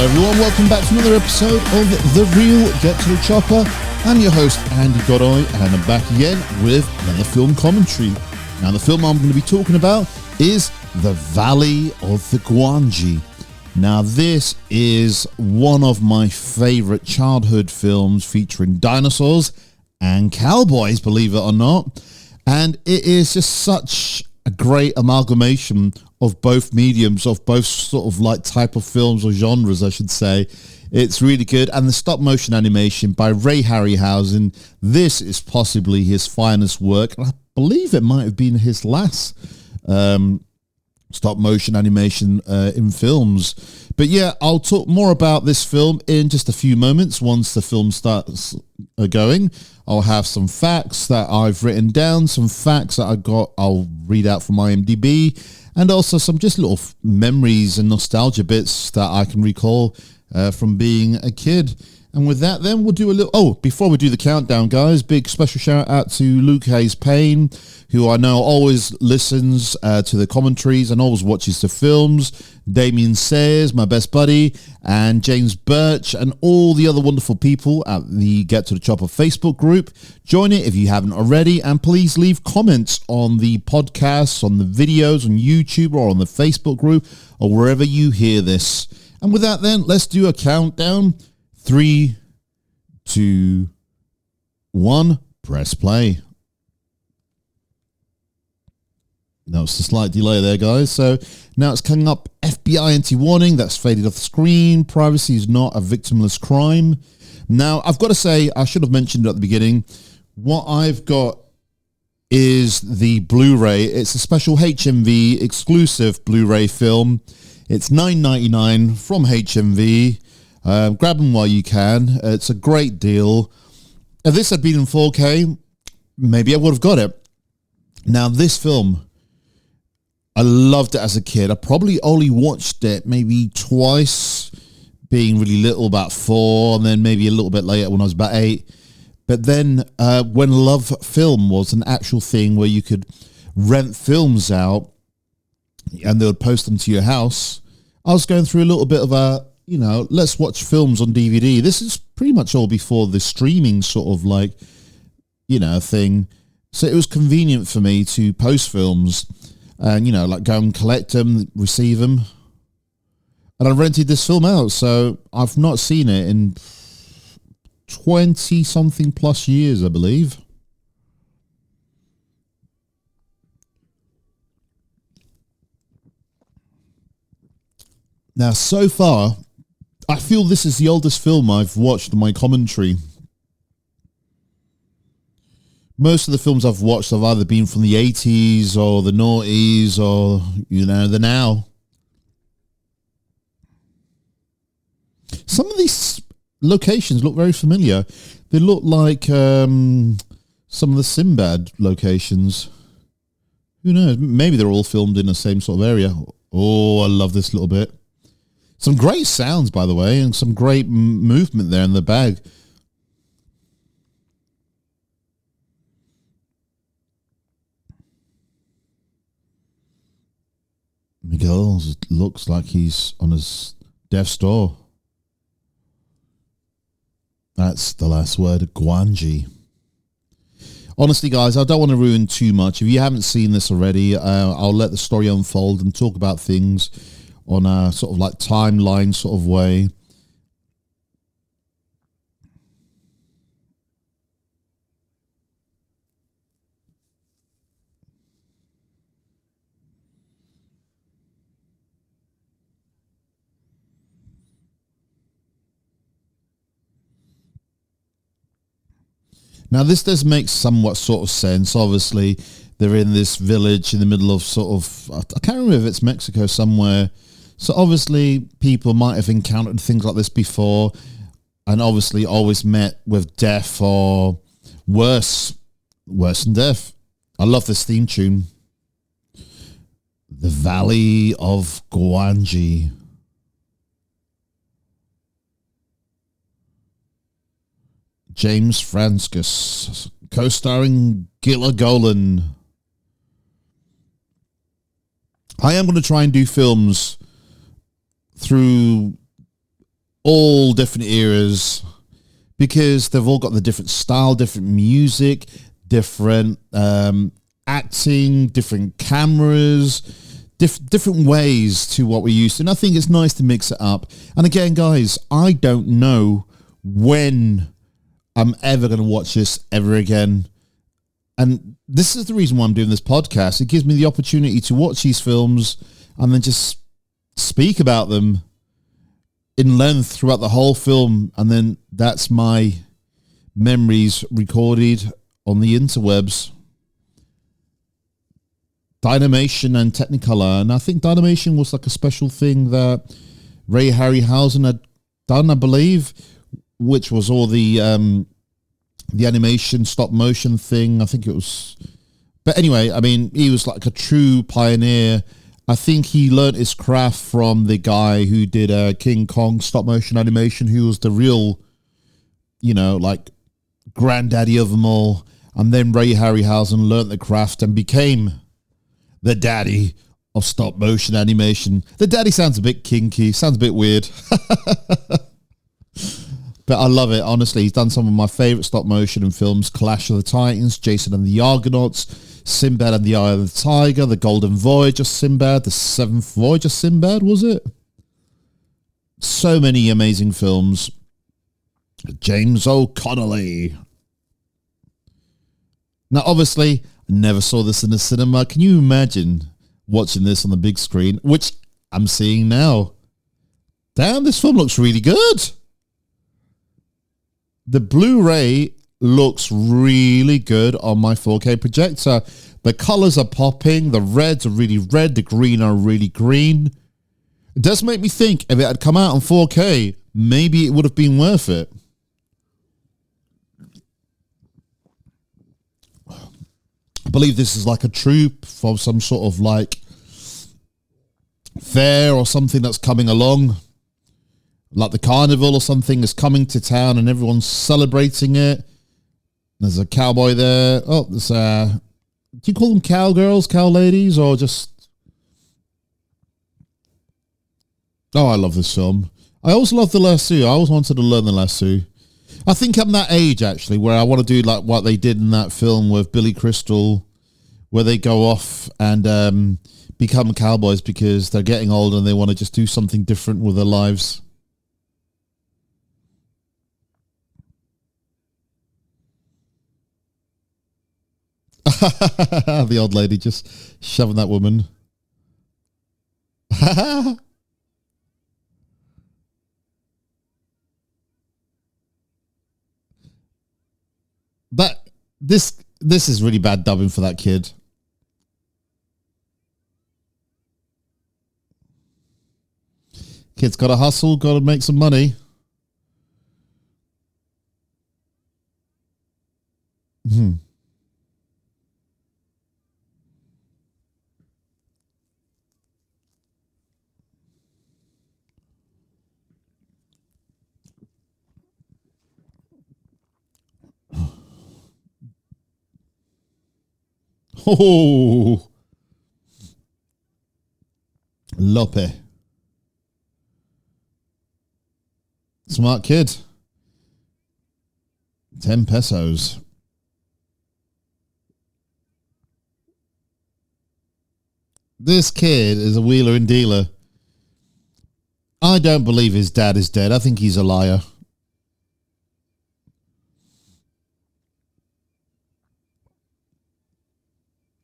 Hello everyone, welcome back to another episode of The Real Get to the Chopper. I'm your host Andy Godoy and I'm back again with another film commentary. Now the film I'm going to be talking about is The Valley of the Gwangi. Now this is one of my favourite childhood films featuring dinosaurs and cowboys, believe it or not. And it is just such a great amalgamation of both mediums, of both sort of like type of films or genres, I should say. It's really good. And the stop motion animation by Ray Harryhausen, this is possibly his finest work. I believe it might have been his last stop motion animation in films. But yeah, I'll talk more about this film in just a few moments once the film starts going. I'll have some facts that I've written down, some facts that I'll read out from IMDb, and also some just little memories and nostalgia bits that I can recall from being a kid. And with that, then we'll do a little... Oh, before we do the countdown, guys, big special shout out to Luke Hayes Payne, who I know always listens to the commentaries and always watches the films. Damien Sayers, my best buddy, and James Birch, and all the other wonderful people at the Get to the Chopper Facebook group. Join it if you haven't already, and please leave comments on the podcasts, on the videos, on YouTube, or on the Facebook group, or wherever you hear this. And with that, then, let's do a countdown. 3, 2, 1, press play. Now it's a slight delay there, guys. So now it's coming up. FBI anti-warning. That's faded off the screen. Privacy is not a victimless crime. Now, I've got to say, I should have mentioned at the beginning, what I've got is the Blu-ray. It's a special HMV exclusive Blu-ray film. It's $9.99 from HMV. Grab them while you can. It's a great deal. If this had been in 4K, maybe I would have got it. Now, this film, I loved it as a kid. I probably only watched it maybe twice, being really little, about 4, and then maybe a little bit later when I was about 8. But then when Love Film was an actual thing where you could rent films out and they would post them to your house, I was going through a little bit of a, let's watch films on DVD. This is pretty much all before the streaming sort of like, thing. So it was convenient for me to post films and, like go and collect them, receive them. And I rented this film out. So I've not seen it in 20 something plus years, I believe. Now, so far, I feel this is the oldest film I've watched in my commentary. Most of the films I've watched have either been from the 80s or the noughties or, the now. Some of these locations look very familiar. They look like some of the Sinbad locations. Who knows? Maybe they're all filmed in the same sort of area. Oh, I love this little bit. Some great sounds, by the way, and some great movement there in the bag. Miguel looks like he's on his death's door. That's the last word, Gwangi. Honestly, guys, I don't want to ruin too much. If you haven't seen this already, I'll let the story unfold and talk about things on a sort of like timeline sort of way. Now, this does make somewhat sort of sense. Obviously, they're in this village in the middle of sort of, I can't remember if it's Mexico somewhere. So obviously people might have encountered things like this before and obviously always met with death or worse than death. I love this theme tune. The Valley of Gwangi. James Francis, co-starring Gila Golan. I am going to try and do films through all different eras, because they've all got the different style, different music, different acting, different cameras, different ways to what we're used to. And I think it's nice to mix it up. And again, guys, I don't know when I'm ever going to watch this ever again. And this is the reason why I'm doing this podcast. It gives me the opportunity to watch these films and then just speak about them in length throughout the whole film, and then that's my memories recorded on the interwebs. Dynamation and Technicolor, and I think Dynamation was like a special thing that Ray Harryhausen had done, I believe, which was all the animation stop motion thing. I think it was, but anyway, I mean, he was like a true pioneer. I think he learned his craft from the guy who did King Kong stop motion animation, who was the real, like granddaddy of them all. And then Ray Harryhausen learned the craft and became the daddy of stop motion animation. The daddy sounds a bit kinky, sounds a bit weird. But I love it, honestly. He's done some of my favourite stop motion in films: Clash of the Titans, Jason and the Argonauts, Sinbad and the Eye of the Tiger, The Golden Voyage of Sinbad, The Seventh Voyage of Sinbad, was it? So many amazing films. James O'Connelly. Now, obviously, I never saw this in the cinema. Can you imagine watching this on the big screen, which I'm seeing now? Damn, this film looks really good. The Blu-ray looks really good on my 4K projector. The colors are popping. The reds are really red. The green are really green. It does make me think, if it had come out on 4K, maybe it would have been worth it. I believe this is like a troupe for some sort of like fair or something that's coming along. Like the carnival or something is coming to town and everyone's celebrating it. There's a cowboy there. Oh, there's do you call them cowgirls, cow ladies, or just... Oh, I love this film. I also love the lasso. I always wanted to learn the lasso. I think I'm that age, actually, where I want to do like what they did in that film with Billy Crystal, where they go off and become cowboys because they're getting older and they want to just do something different with their lives. The old lady just shoving that woman. But this is really bad dubbing for that kid. Kid's got to hustle, got to make some money. Oh, Lope. Smart kid. 10 pesos. This kid is a wheeler and dealer. I don't believe his dad is dead. I think he's a liar.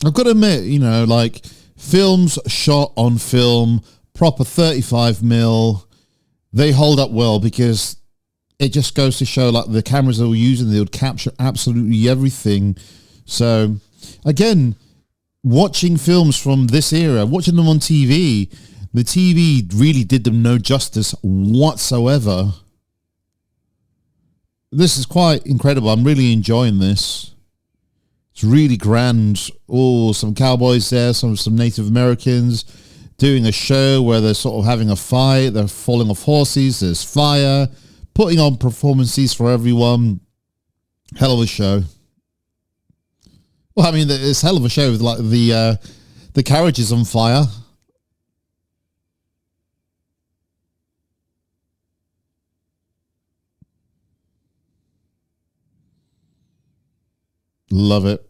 I've got to admit, like films shot on film, proper 35mm, they hold up well because it just goes to show like the cameras they were using, they would capture absolutely everything. So again, watching films from this era, watching them on TV, the TV really did them no justice whatsoever. This is quite incredible. I'm really enjoying this. It's really grand. Oh, some cowboys there, some Native Americans doing a show where they're sort of having a fight. They're falling off horses. There's fire, putting on performances for everyone. Hell of a show. Well, I mean, it's hell of a show with like the carriage is on fire. Love it.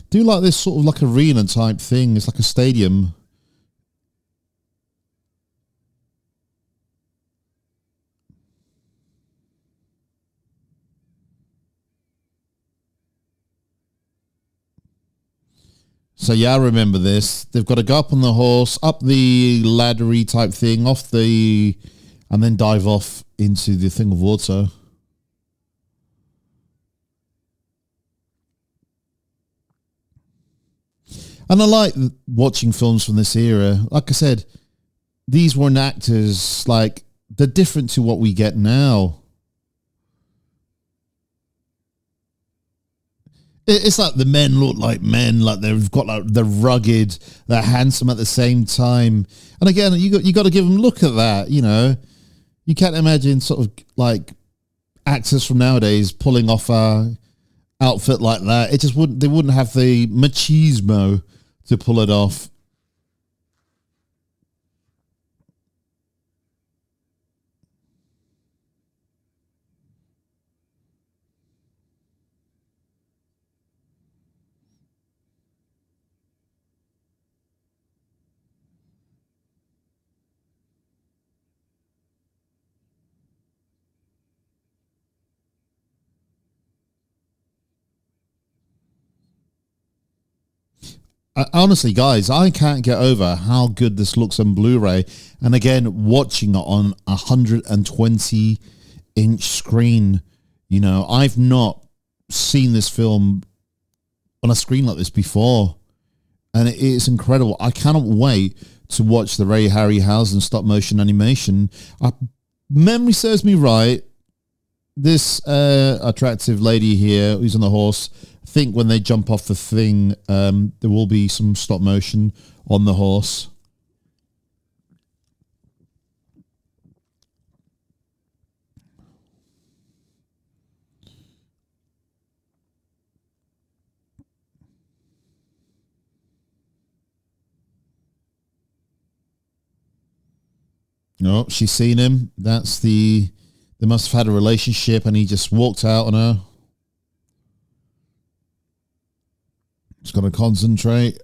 Do like this sort of like arena type thing. It's like a stadium. So yeah, I remember this. They've got to go up on the horse, up the laddery type thing, and then dive off into the thing of water. And I like watching films from this era. Like I said, these weren't actors, like, they're different to what we get now. It's like the men look like men, like they've got like they're rugged, they're handsome at the same time. And again, you got to give them a look at that. You know, you can't imagine sort of like actors from nowadays pulling off a outfit like that. It just wouldn't. They wouldn't have the machismo to pull it off. Honestly, guys, I can't get over how good this looks on Blu-ray. And again, watching it on 120-inch screen, you know, I've not seen this film on a screen like this before. And it is incredible. I cannot wait to watch the Ray Harryhausen stop-motion animation. Memory serves me right. This attractive lady here who's on the horse, I think when they jump off the thing, there will be some stop motion on the horse. No, she's seen him. They must have had a relationship and he just walked out on her. Just got to concentrate.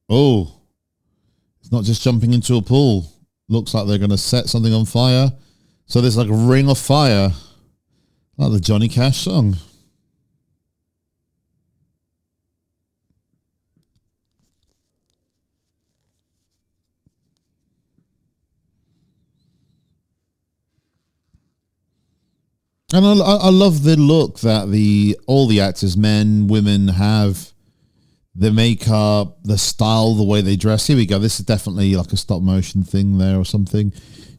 Oh, it's not just jumping into a pool. Looks like they're going to set something on fire. So there's like a ring of fire. Like the Johnny Cash song. And I love the look that all the actors, men, women, have. The makeup, the style, the way they dress. Here we go. This is definitely like a stop motion thing there or something.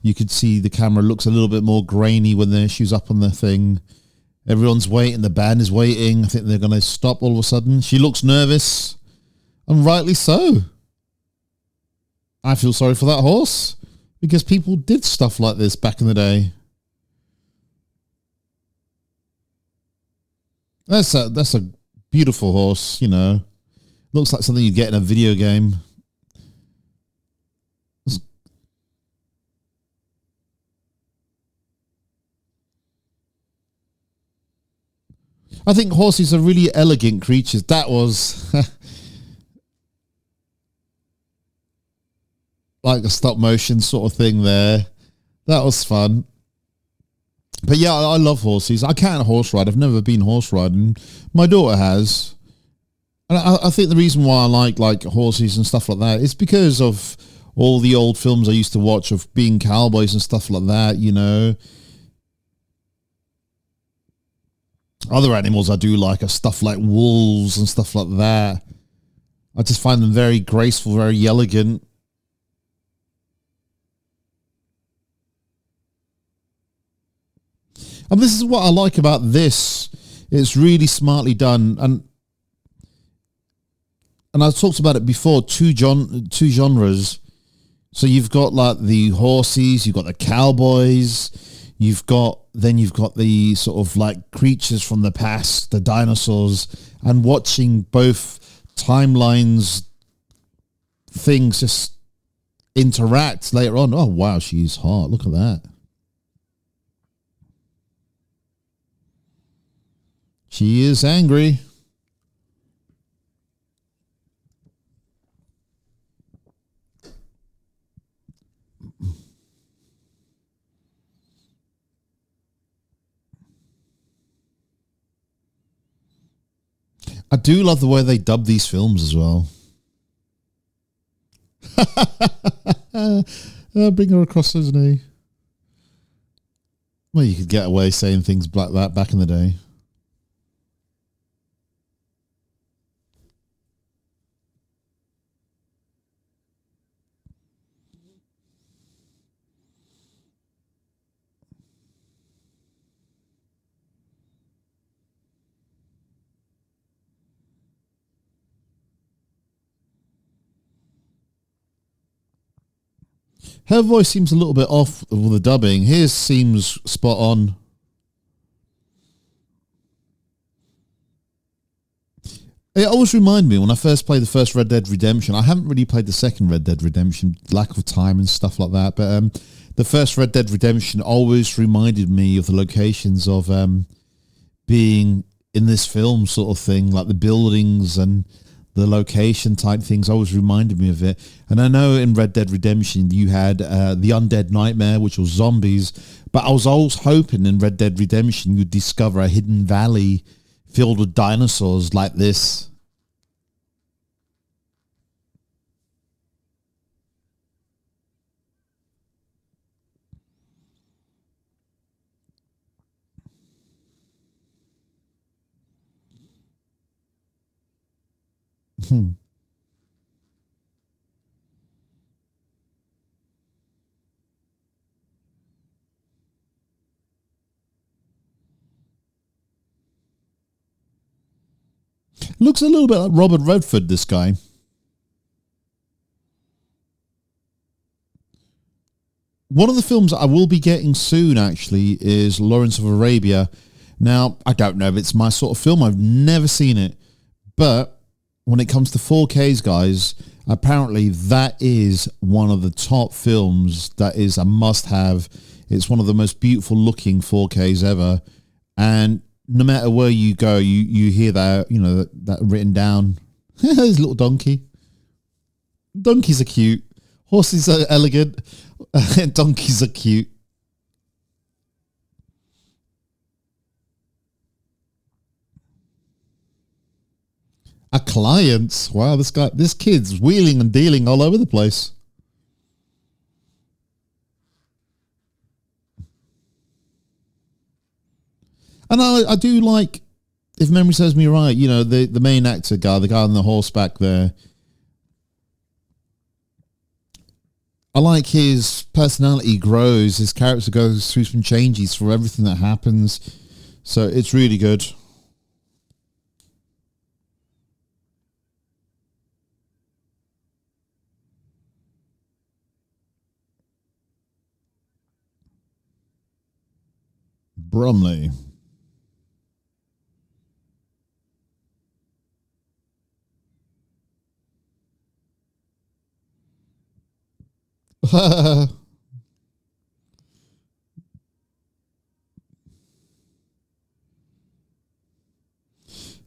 You could see the camera looks a little bit more grainy when she's up on the thing. Everyone's waiting. The band is waiting. I think they're going to stop all of a sudden. She looks nervous, and rightly so. I feel sorry for that horse because people did stuff like this back in the day. That's a beautiful horse, you know. Looks like something you get in a video game. I think horses are really elegant creatures. That was like a stop motion sort of thing there. That was fun. But yeah, I love horses. I can't horse ride. I've never been horse riding. My daughter has. And I think the reason why I like horses and stuff like that is because of all the old films I used to watch of being cowboys and stuff like that, you know. Other animals I do like are stuff like wolves and stuff like that. I just find them very graceful, very elegant. And this is what I like about this. It's really smartly done. And I talked about it before, two genres. So you've got like the horses, you've got the cowboys, you've got the sort of like creatures from the past, the dinosaurs, and watching both timelines, things just interact later on. Oh, wow, she's hot. Look at that. She is angry. I do love the way they dub these films as well. Bring her across his knee. Well, you could get away saying things like that back in the day. Her voice seems a little bit off with the dubbing. His seems spot on. It always reminded me when I first played the first Red Dead Redemption. I haven't really played the second Red Dead Redemption, lack of time and stuff like that. But the first Red Dead Redemption always reminded me of the locations of being in this film sort of thing, like the buildings and the location type things always reminded me of it. And I know in Red Dead Redemption you had the Undead Nightmare, which was zombies, but I was always hoping in Red Dead Redemption you'd discover a hidden valley filled with dinosaurs like this. Looks a little bit like Robert Redford, this guy. One of the films I will be getting soon, actually, is Lawrence of Arabia. Now, I don't know if it's my sort of film. I've never seen it. But when it comes to 4Ks, guys, apparently that is one of the top films that is a must-have. It's one of the most beautiful looking 4Ks ever. And no matter where you go, you hear that, you know, that written down. There's a little donkey. Donkeys are cute. Horses are elegant. Donkeys are cute. A client. Wow, this kid's wheeling and dealing all over the place. And I do like, if memory serves me right, you know, the main actor guy, the guy on the horseback there. I like his personality grows, his character goes through some changes for everything that happens. So it's really good. Bromley. So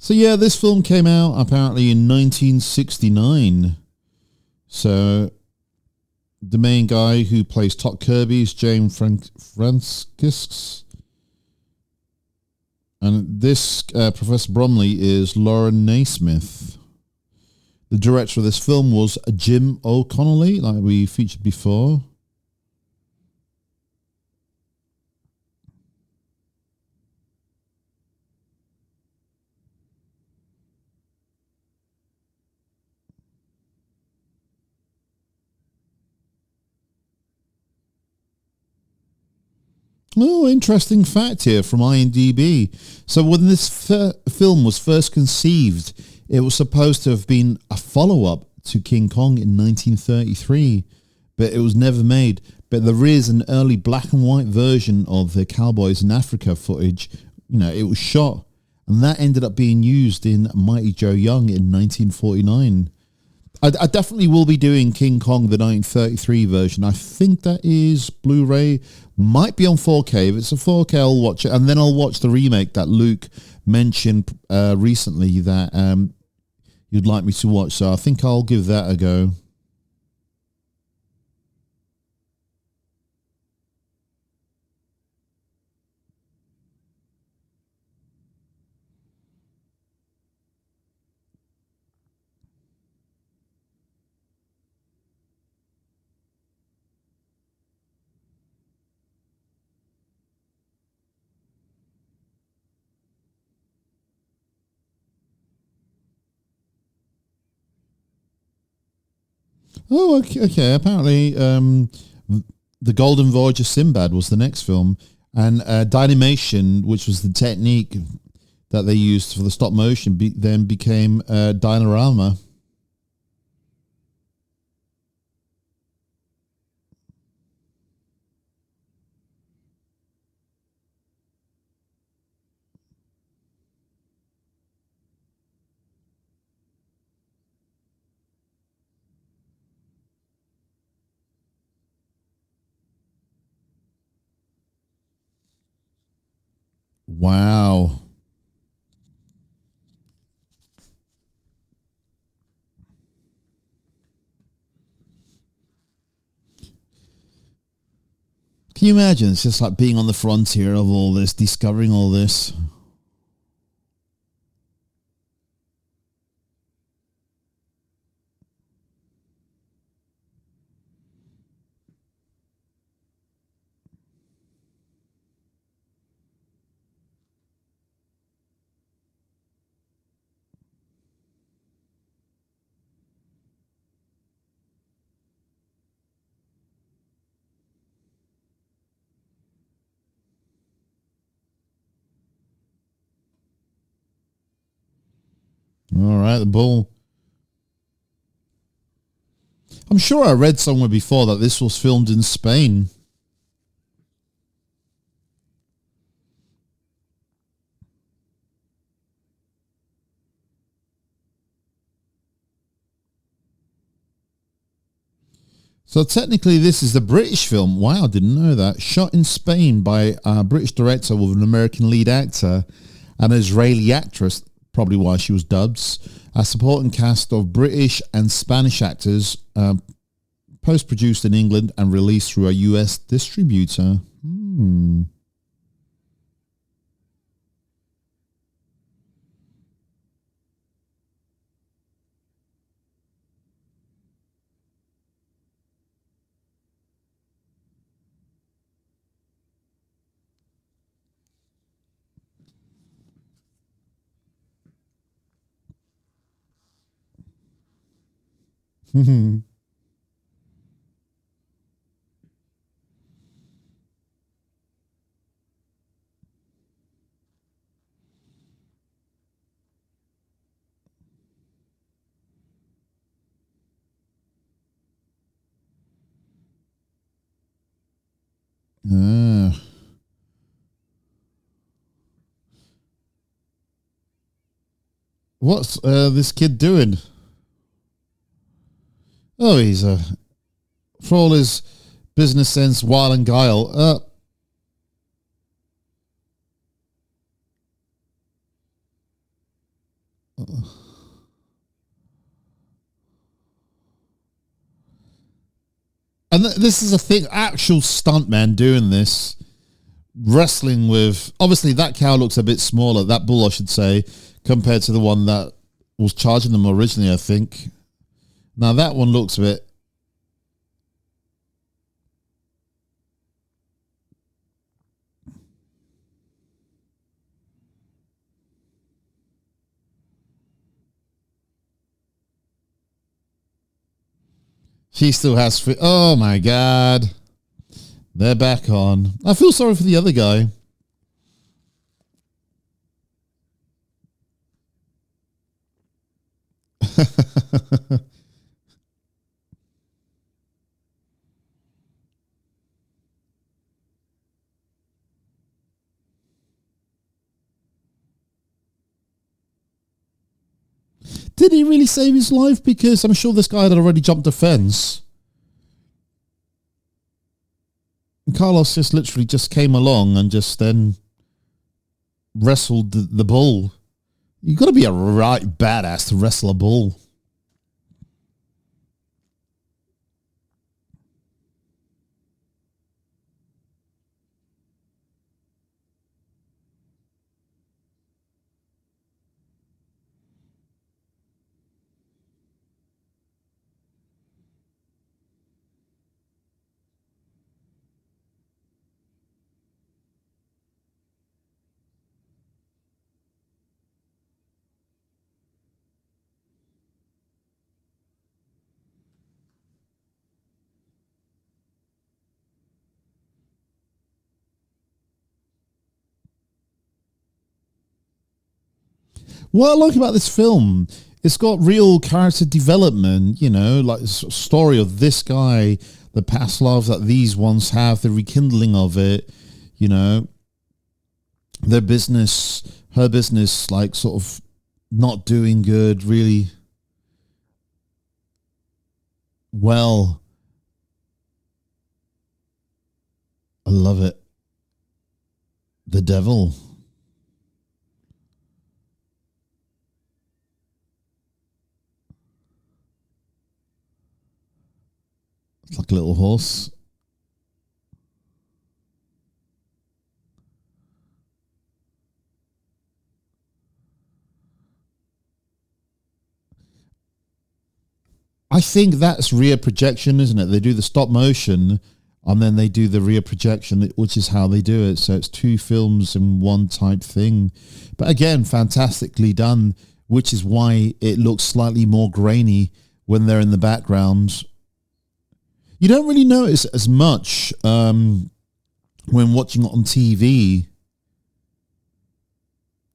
yeah, this film came out apparently in 1969. So the main guy who plays Todd Kirby is James Franciscus. And this Professor Bromley is Lauren Naismith. The director of this film was Jim O'Connolly, like we featured before. Oh, interesting fact here from IMDb. So when this film was first conceived, it was supposed to have been a follow-up to King Kong in 1933, but it was never made. But there is an early black and white version of the Cowboys in Africa footage. You know, it was shot and that ended up being used in Mighty Joe Young in 1949. I definitely will be doing King Kong, the 1933 version. I think that is Blu-ray. Might be on 4K. If it's a 4K, I'll watch it. And then I'll watch the remake that Luke mentioned recently that you'd like me to watch. So I think I'll give that a go. Oh, okay. Apparently, The Golden Voyage of Sinbad was the next film. And Dynamation, which was the technique that they used for the stop motion, then became Dinorama. Wow. Can you imagine? It's just like being on the frontier of all this, discovering all this. All right, the bull. I'm sure I read somewhere before that this was filmed in Spain. So technically this is the British film. Wow, I didn't know that. Shot in Spain by a British director with an American lead actor and an Israeli actress, probably why she was dubbed. A supporting cast of British and Spanish actors, post-produced in England and released through a US distributor. What's this kid doing? Oh, he's for all his business sense, wile and guile. And this is a thing, actual stuntman doing this, wrestling with, obviously that cow looks a bit smaller, that bull I should say, compared to the one that was charging them originally, I think. Now that one looks a bit... She still has... Oh my God. They're back on. I feel sorry for the other guy. Did he really save his life? Because I'm sure this guy had already jumped a fence. And Carlos just literally just came along and just then wrestled the bull. You've got to be a right badass to wrestle a bull. What I like about this film, it's got real character development, you know, like the story of this guy, the past lives that these ones have, the rekindling of it, you know, their business, her business, like sort of not doing good, really well. I love it. The devil. It's like a little horse. I think that's rear projection, isn't it? They do the stop motion and then they do the rear projection, which is how they do it. So it's two films in one type thing. But again, fantastically done, which is why it looks slightly more grainy when they're in the background. You don't really notice as much when watching it on TV.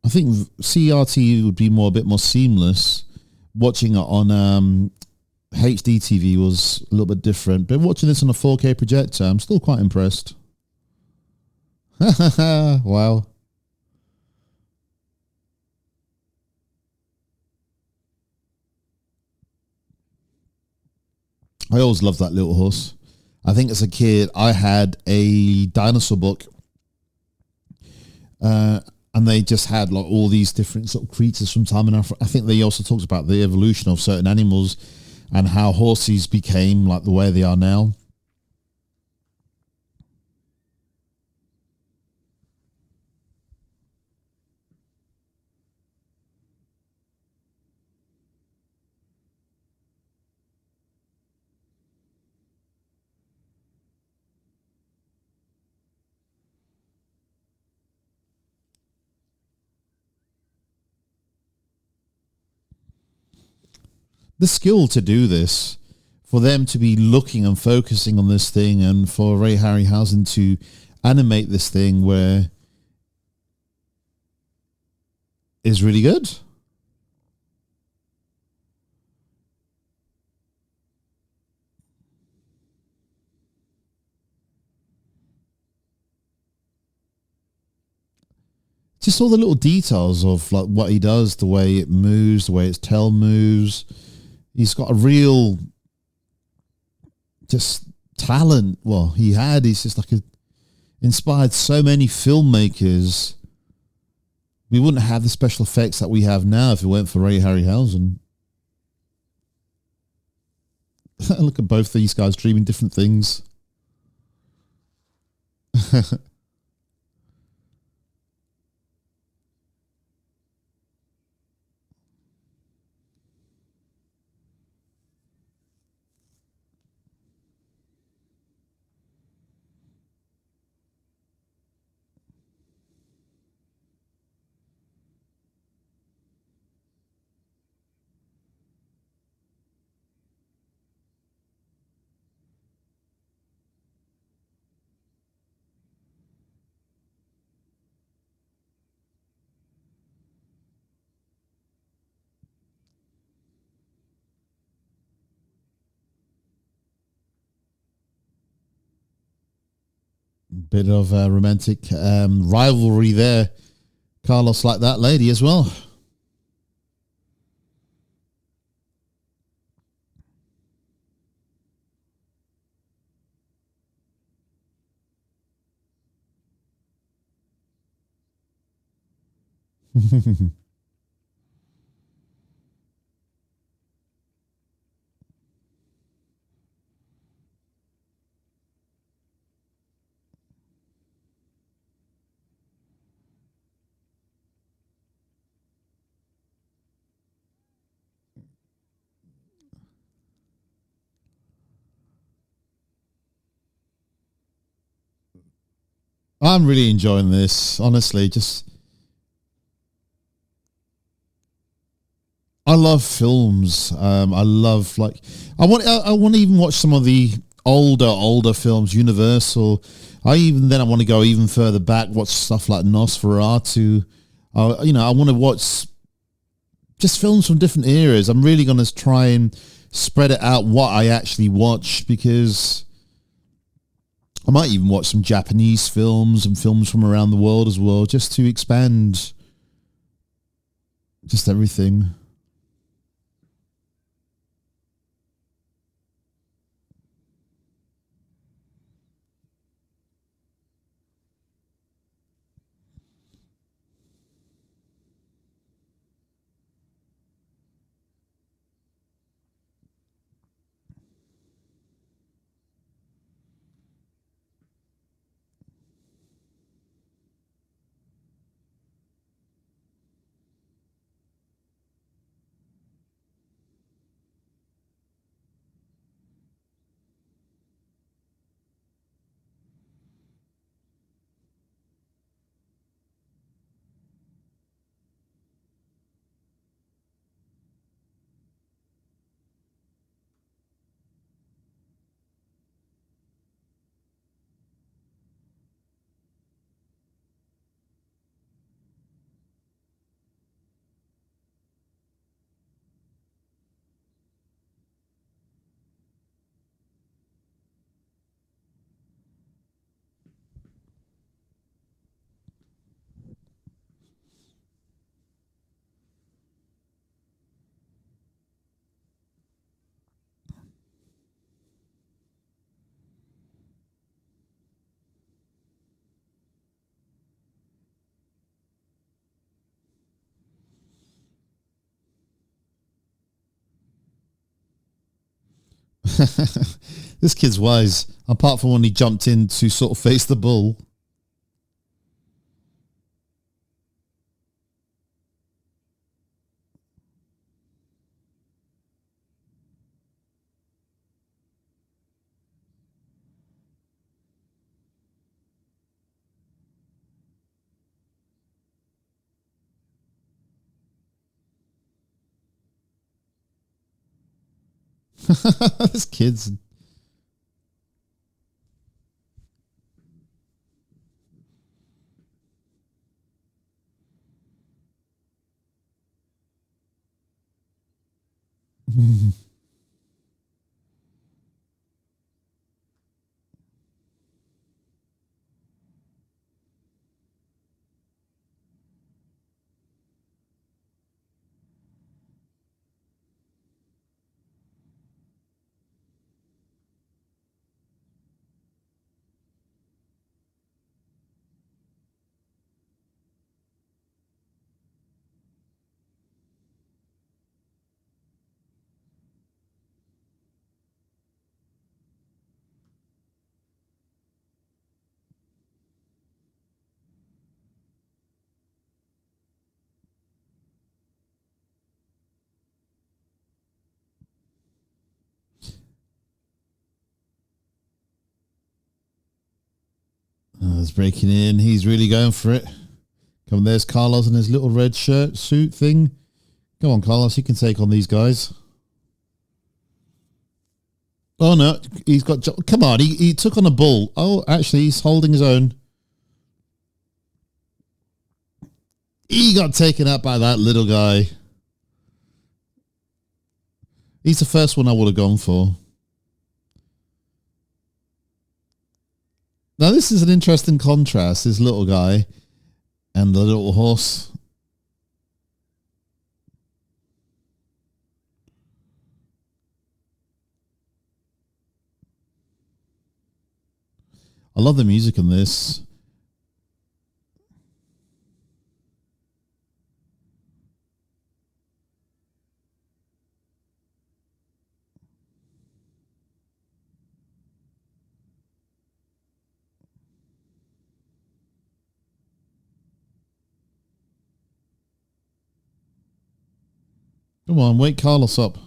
I think CRT would be a bit more seamless. Watching it on HD TV was a little bit different. But watching this on a 4K projector, I'm still quite impressed. Wow. I always loved that little horse. I think as a kid, I had a dinosaur book. And they just had like all these different sort of creatures from time and I think they also talked about the evolution of certain animals and how horses became like the way they are now. The skill to do this, for them to be looking and focusing on this thing, and for Ray Harryhausen to animate this thing where is really good. Just all the little details of like what he does, the way it moves, the way its tail moves. He's got a real just talent. Well, he's just like inspired so many filmmakers. We wouldn't have the special effects that we have now if it weren't for Ray Harryhausen. Look at both these guys dreaming different things. Bit of a romantic rivalry there. Carlos like that lady as well. I'm really enjoying this, honestly. Just I love films. I love like I want to even watch some of the older films, Universal. I want to go even further back, watch stuff like Nosferatu. I want to watch just films from different eras. I'm really going to try and spread it out what I actually watch, because I might even watch some Japanese films and films from around the world as well, just to expand just everything. This kid's wise, apart from when he jumped in to sort of face the bull. This kid's... He's breaking in. He's really going for it. Come on, there's Carlos in his little red suit thing. Come on, Carlos, you can take on these guys. Oh, no, he's got... Come on, he took on a bull. Oh, actually, he's holding his own. He got taken out by that little guy. He's the first one I would have gone for. Now, this is an interesting contrast, this little guy and the little horse. I love the music in this. Come on, wake Carlos up.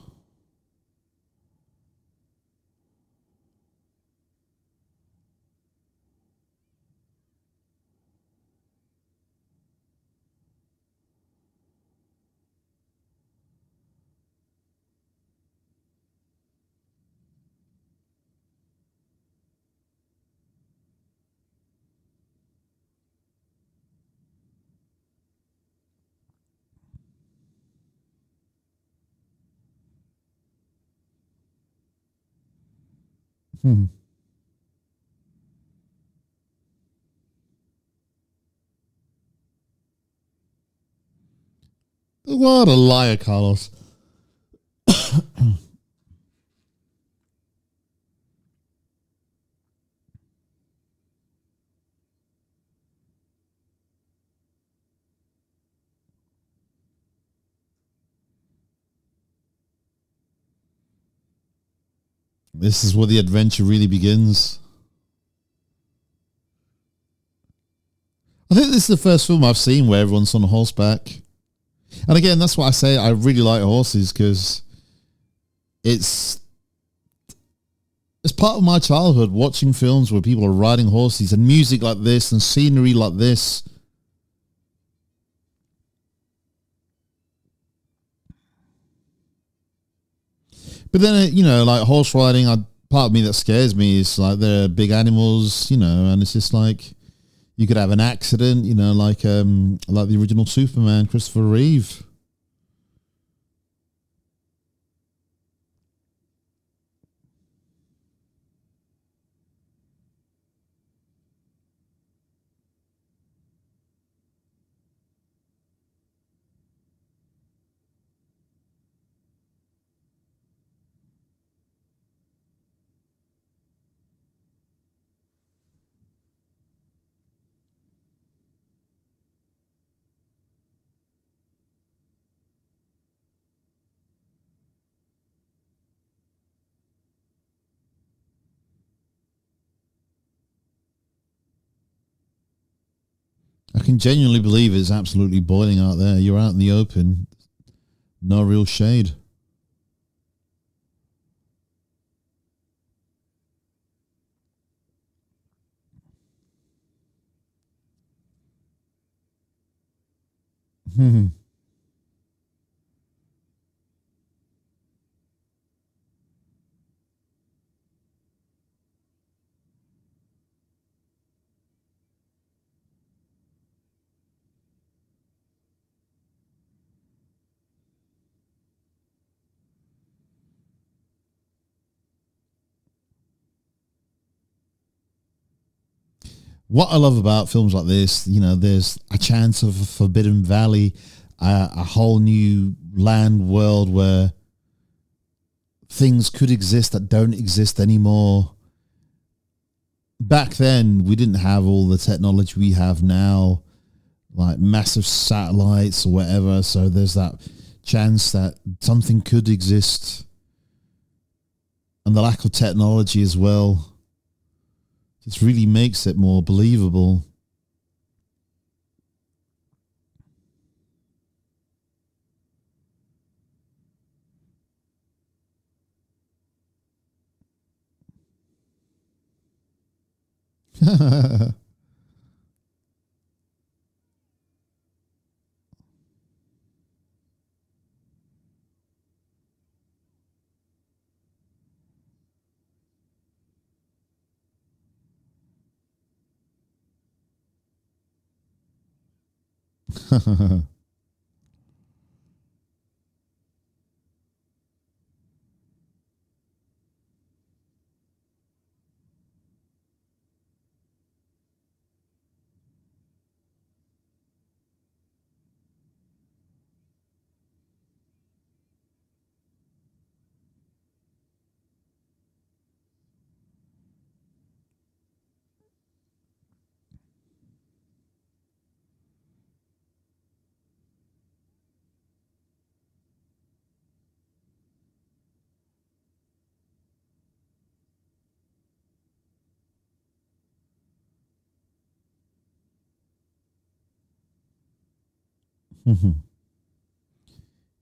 Hmm. What a liar, Carlos. This is where the adventure really begins. I think this is the first film I've seen where everyone's on horseback. And again, that's why I say I really like horses, because it's part of my childhood, watching films where people are riding horses and music like this and scenery like this. But then, like horse riding, part of me that scares me is like they're big animals, and it's just like you could have an accident, like the original Superman, Christopher Reeve. I can genuinely believe it's absolutely boiling out there. You're out in the open, no real shade. What I love about films like this, there's a chance of a forbidden valley, a whole new land world where things could exist that don't exist anymore. Back then, we didn't have all the technology we have now, like massive satellites or whatever. So there's that chance that something could exist, and the lack of technology as well just really makes it more believable.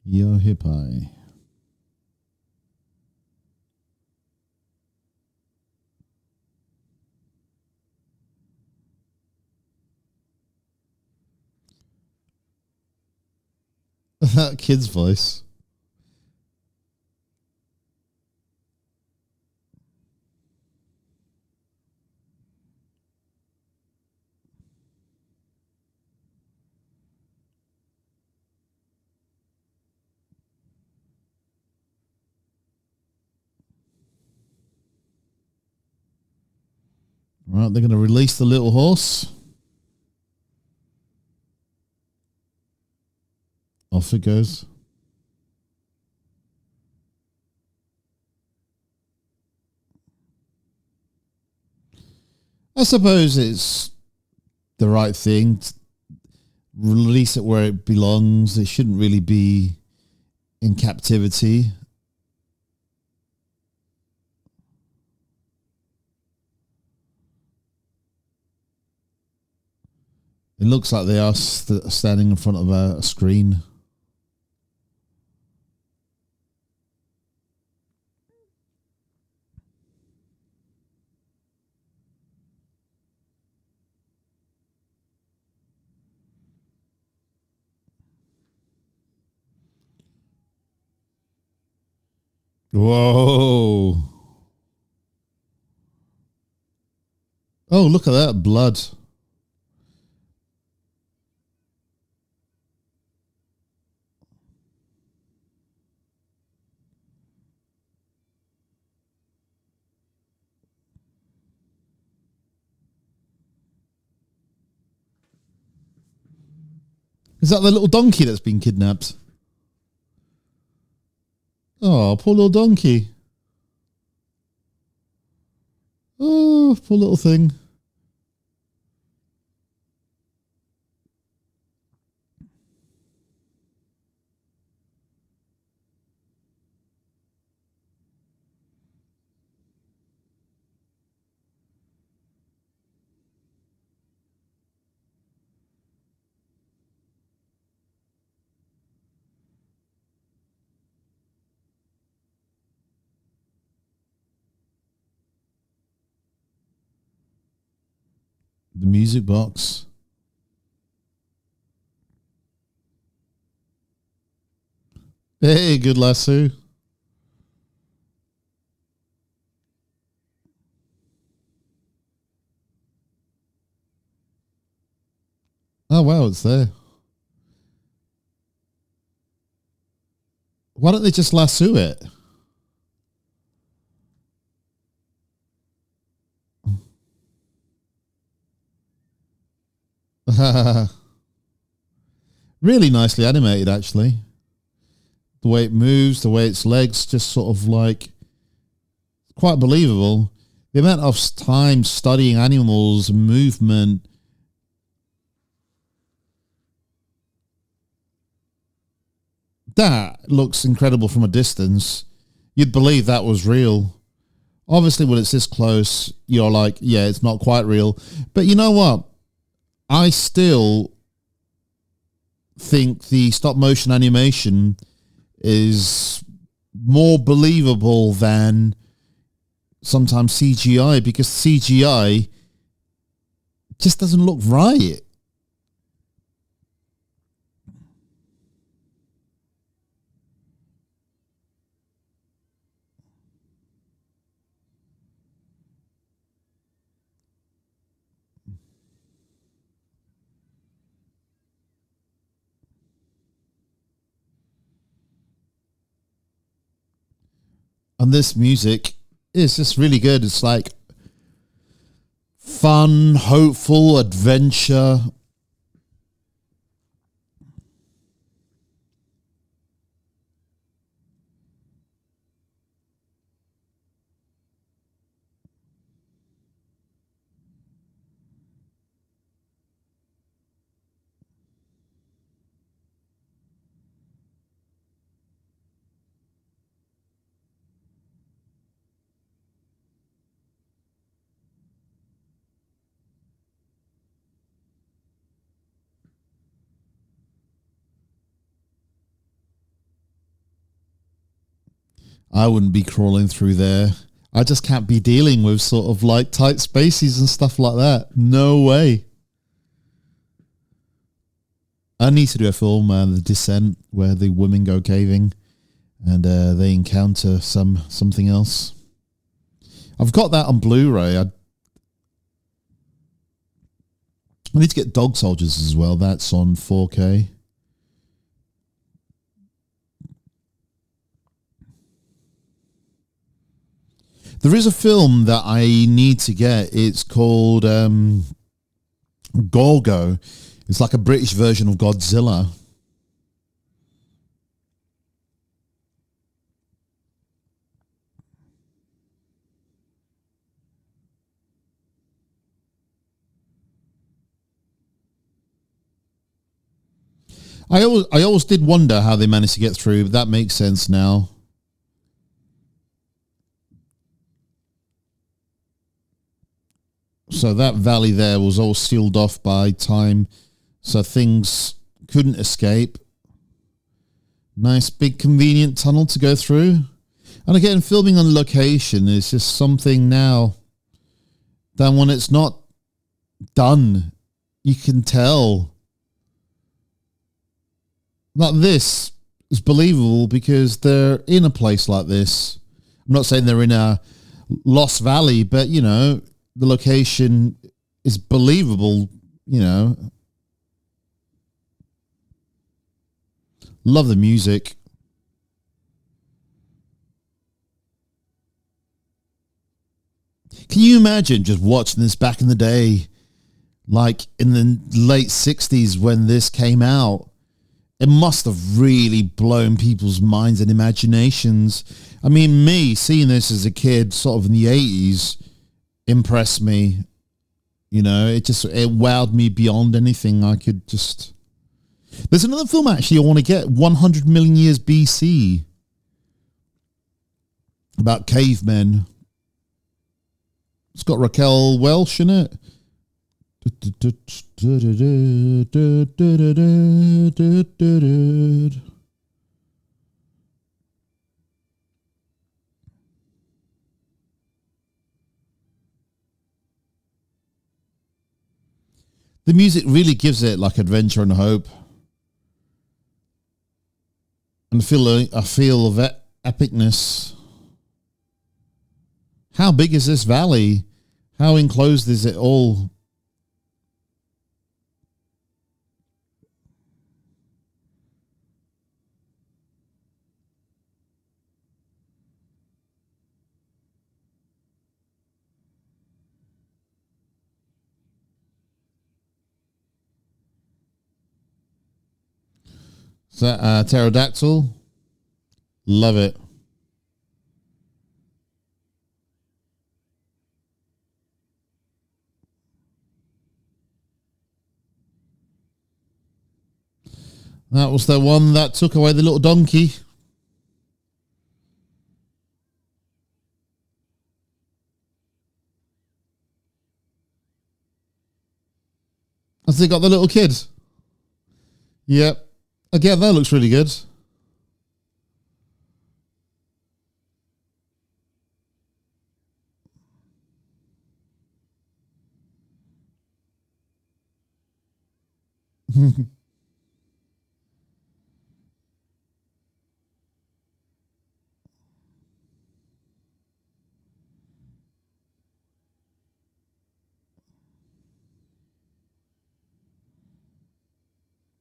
Yo hippie. That kid's voice. Right, they're going to release the little horse. Off it goes. I suppose it's the right thing. Release it where it belongs. It shouldn't really be in captivity. It looks like they are standing in front of a screen. Whoa. Oh, look at that blood. Is that the little donkey that's been kidnapped? Oh, poor little donkey. Oh, poor little thing. The music box. Hey, good lasso. Oh, wow, it's there. Why don't they just lasso it? Really nicely animated, actually. The way it moves, the way its legs just sort of like quite believable. The amount of time studying animals, movement. That looks incredible from a distance. You'd believe that was real. Obviously, when it's this close, you're like, yeah, it's not quite real. But you know what? I still think the stop motion animation is more believable than sometimes CGI, because CGI just doesn't look right. And this music is just really good. It's like fun, hopeful, adventure. I wouldn't be crawling through there. I just can't be dealing with sort of like tight spaces and stuff like that. No way. I need to do a film, The Descent, where the women go caving and they encounter something else. I've got that on Blu-ray. I need to get Dog Soldiers as well. That's on 4K. There is a film that I need to get. It's called Gorgo. It's like a British version of Godzilla. I always did wonder how they managed to get through, but that makes sense now. So that valley there was all sealed off by time, so things couldn't escape. Nice big convenient tunnel to go through. And again, filming on location is just something now that when it's not done, you can tell. Like this is believable because they're in a place like this. I'm not saying they're in a Lost Valley, but you know, the location is believable, you know. Love the music. Can you imagine just watching this back in the day, like in the late 60s when this came out? It must have really blown people's minds and imaginations. I mean, me seeing this as a kid, sort of in the 80s, impressed me. You know, it wowed me beyond anything I could just... There's another film actually I want to get, 100 Million Years BC, about cavemen. It's got Raquel Welch in it. The music really gives it like adventure and hope. And I feel of epicness. How big is this valley? How enclosed is it all? Is that pterodactyl? Love it. That was the one that took away the little donkey. Has they got the little kid? Yep. Again, that looks really good.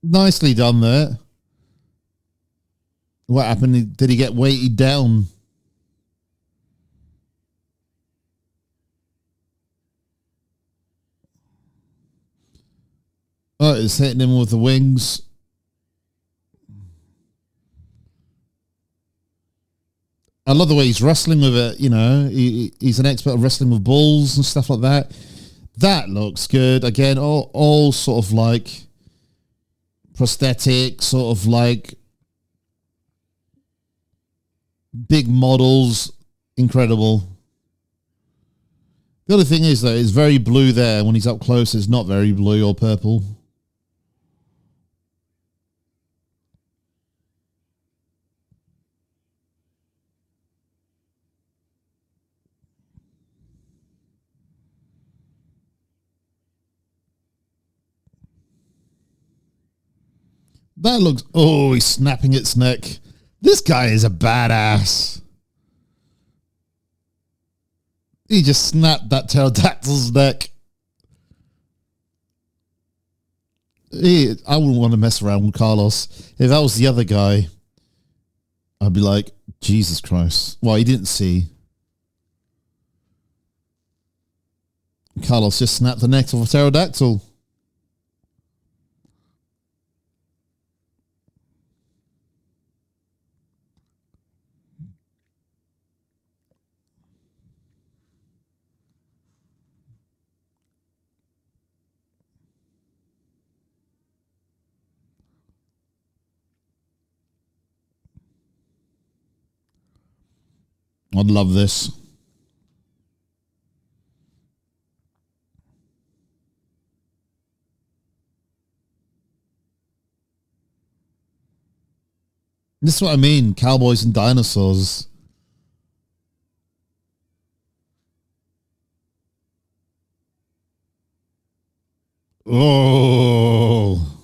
Nicely done there. What happened? Did he get weighted down? Oh, it's hitting him with the wings. I love the way he's wrestling with it, you know. He's an expert at wrestling with bulls and stuff like that. That looks good. Again, all sort of like prosthetic, sort of like big models. Incredible. The other thing is, though, it's very blue there. When he's up close, it's not very blue or purple. That looks... Oh, he's snapping its neck. This guy is a badass. He just snapped that pterodactyl's neck. I wouldn't want to mess around with Carlos. If that was the other guy, I'd be like, Jesus Christ. Well, he didn't see. Carlos just snapped the neck of a pterodactyl. I'd love this. This is what I mean. Cowboys and dinosaurs. Oh.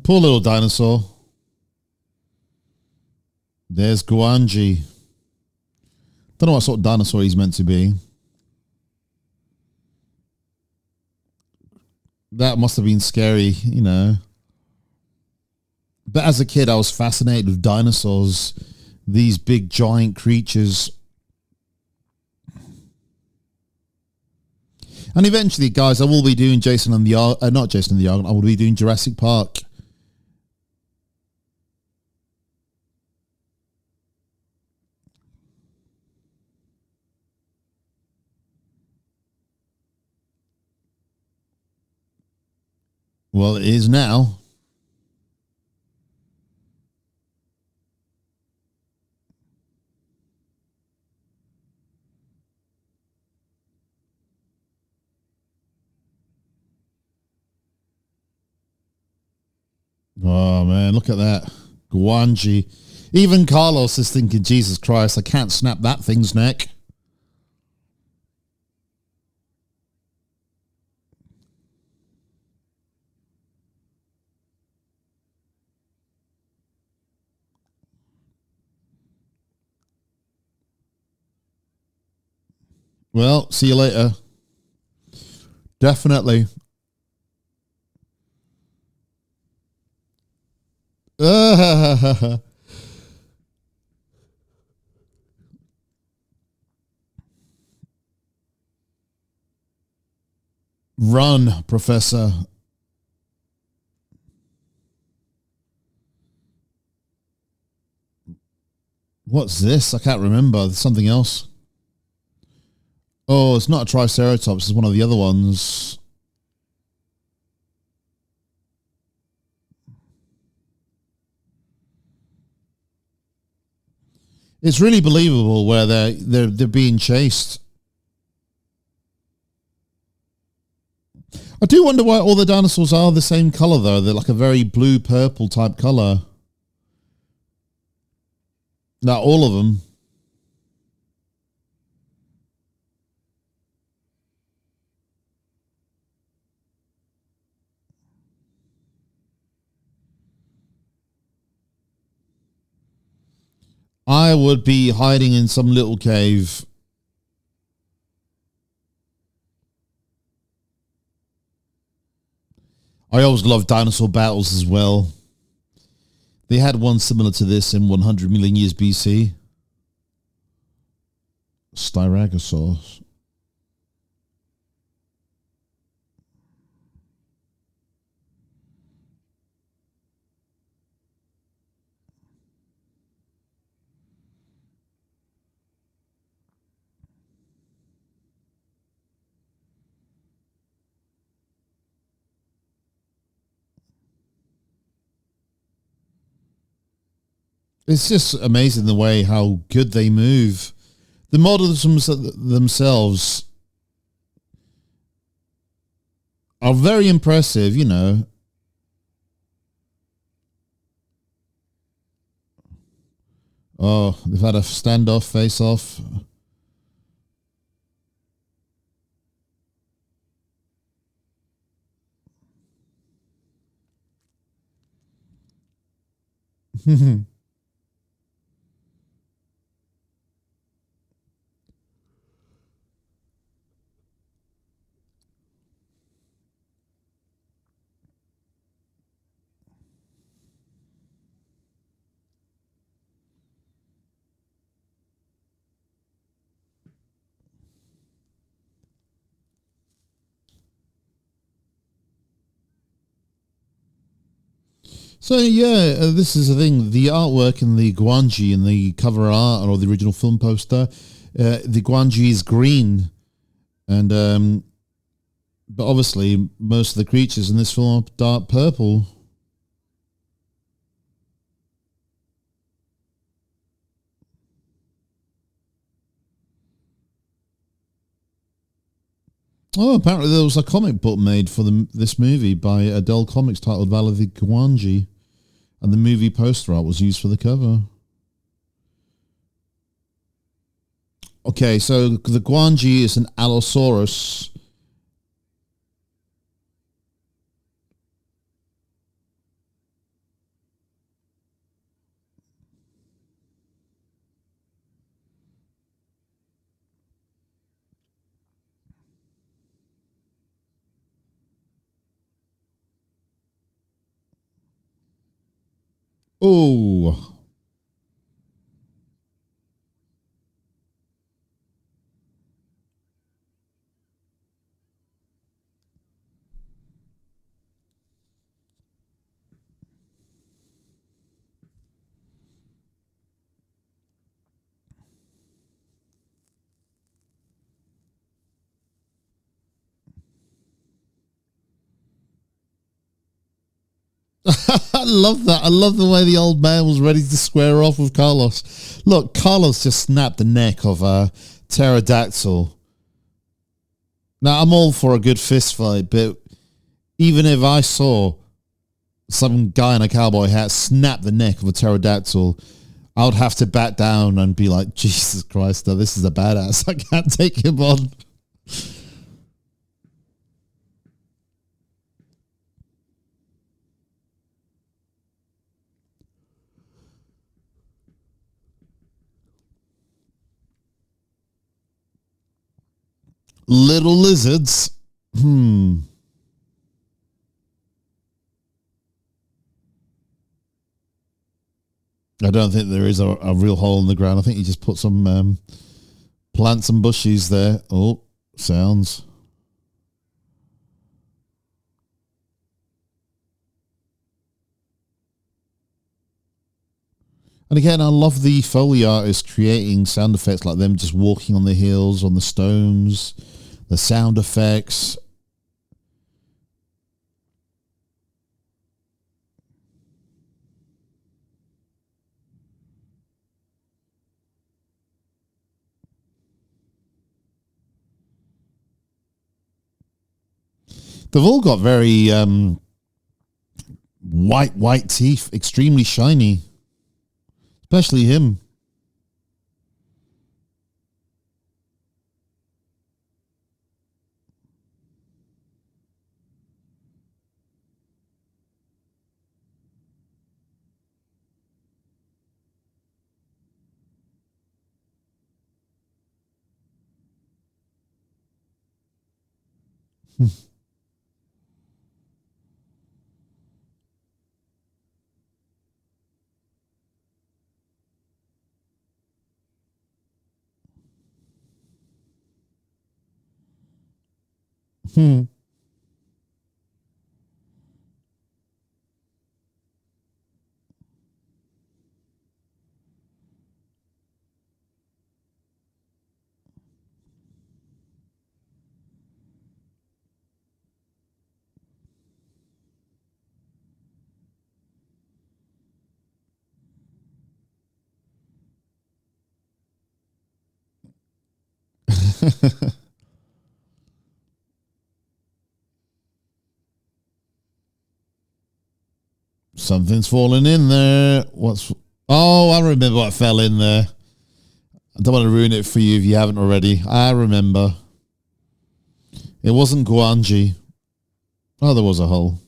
Poor little dinosaur. There's Gwangi. Don't know what sort of dinosaur he's meant to be. That must have been scary, you know. But as a kid, I was fascinated with dinosaurs. These big, giant creatures. And eventually, guys, I will be doing Jason and the Ark. Not Jason and the Ark. I will be doing Jurassic Park. Well, it is now. Oh, man, look at that. Gwangi. Even Carlos is thinking, Jesus Christ, I can't snap that thing's neck. Well, see you later. Definitely. Run, Professor. What's this? I can't remember. There's something else. Oh, it's not a Triceratops. It's one of the other ones. It's really believable where they're being chased. I do wonder why all the dinosaurs are the same color, though. They're like a very blue-purple type color. Not all of them. I would be hiding in some little cave. I always loved dinosaur battles as well. They had one similar to this in 100 million years BC. Styragosaurus. It's just amazing the way how good they move. The models themselves are very impressive, you know. Oh, they've had a standoff, face-off. So yeah, this is the thing. The artwork in the Gwangi in the cover art or the original film poster, the Gwangi is green, and but obviously most of the creatures in this film are dark purple. Oh, apparently there was a comic book made for this movie by Adele Comics titled Valley of Gwangi, and the movie poster art was used for the cover. Okay, so the Gwangi is an Allosaurus. Oh. I love that. I love the way the old man was ready to square off with Carlos. Look, Carlos just snapped the neck of a pterodactyl. Now, I'm all for a good fist fight, but even if I saw some guy in a cowboy hat snap the neck of a pterodactyl, I would have to back down and be like, Jesus Christ, now this is a badass. I can't take him on. Little lizards. I don't think there is a real hole in the ground. I think you just put some plants and bushes there. Oh, sounds. And again, I love the Foley artist creating sound effects like them just walking on the hills, on the stones, the sound effects. They've all got very white teeth, extremely shiny, especially him. Something's fallen in there. What's... Oh, I remember what fell in there. I don't want to ruin it for you if you haven't already. I remember. It wasn't Gwangi. Oh, there was a hole.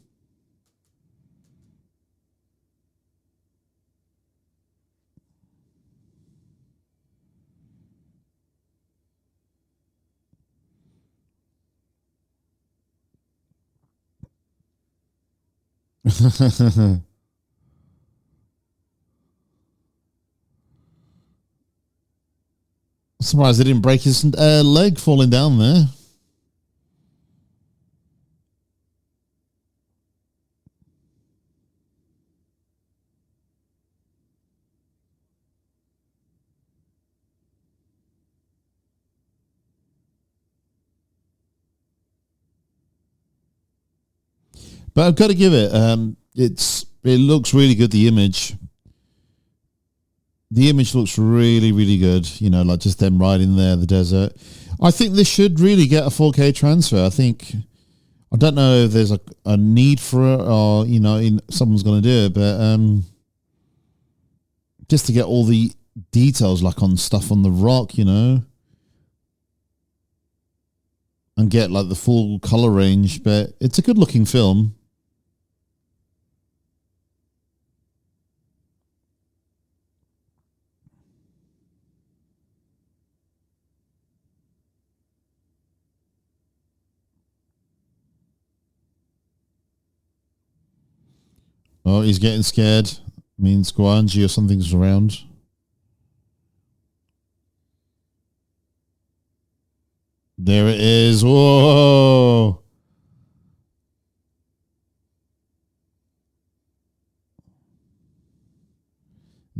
Surprised they didn't break his leg falling down there. But I've got to give it. It looks really good. The image looks really, really good. You know, like just them riding there, the desert. I think this should really get a 4K transfer. I don't know if there's a need for it, or you know, someone's going to do it, but just to get all the details, like on stuff on the rock, you know, and get like the full color range. But it's a good looking film. Oh, he's getting scared. Means Gwangi or something's around. There it is. Whoa.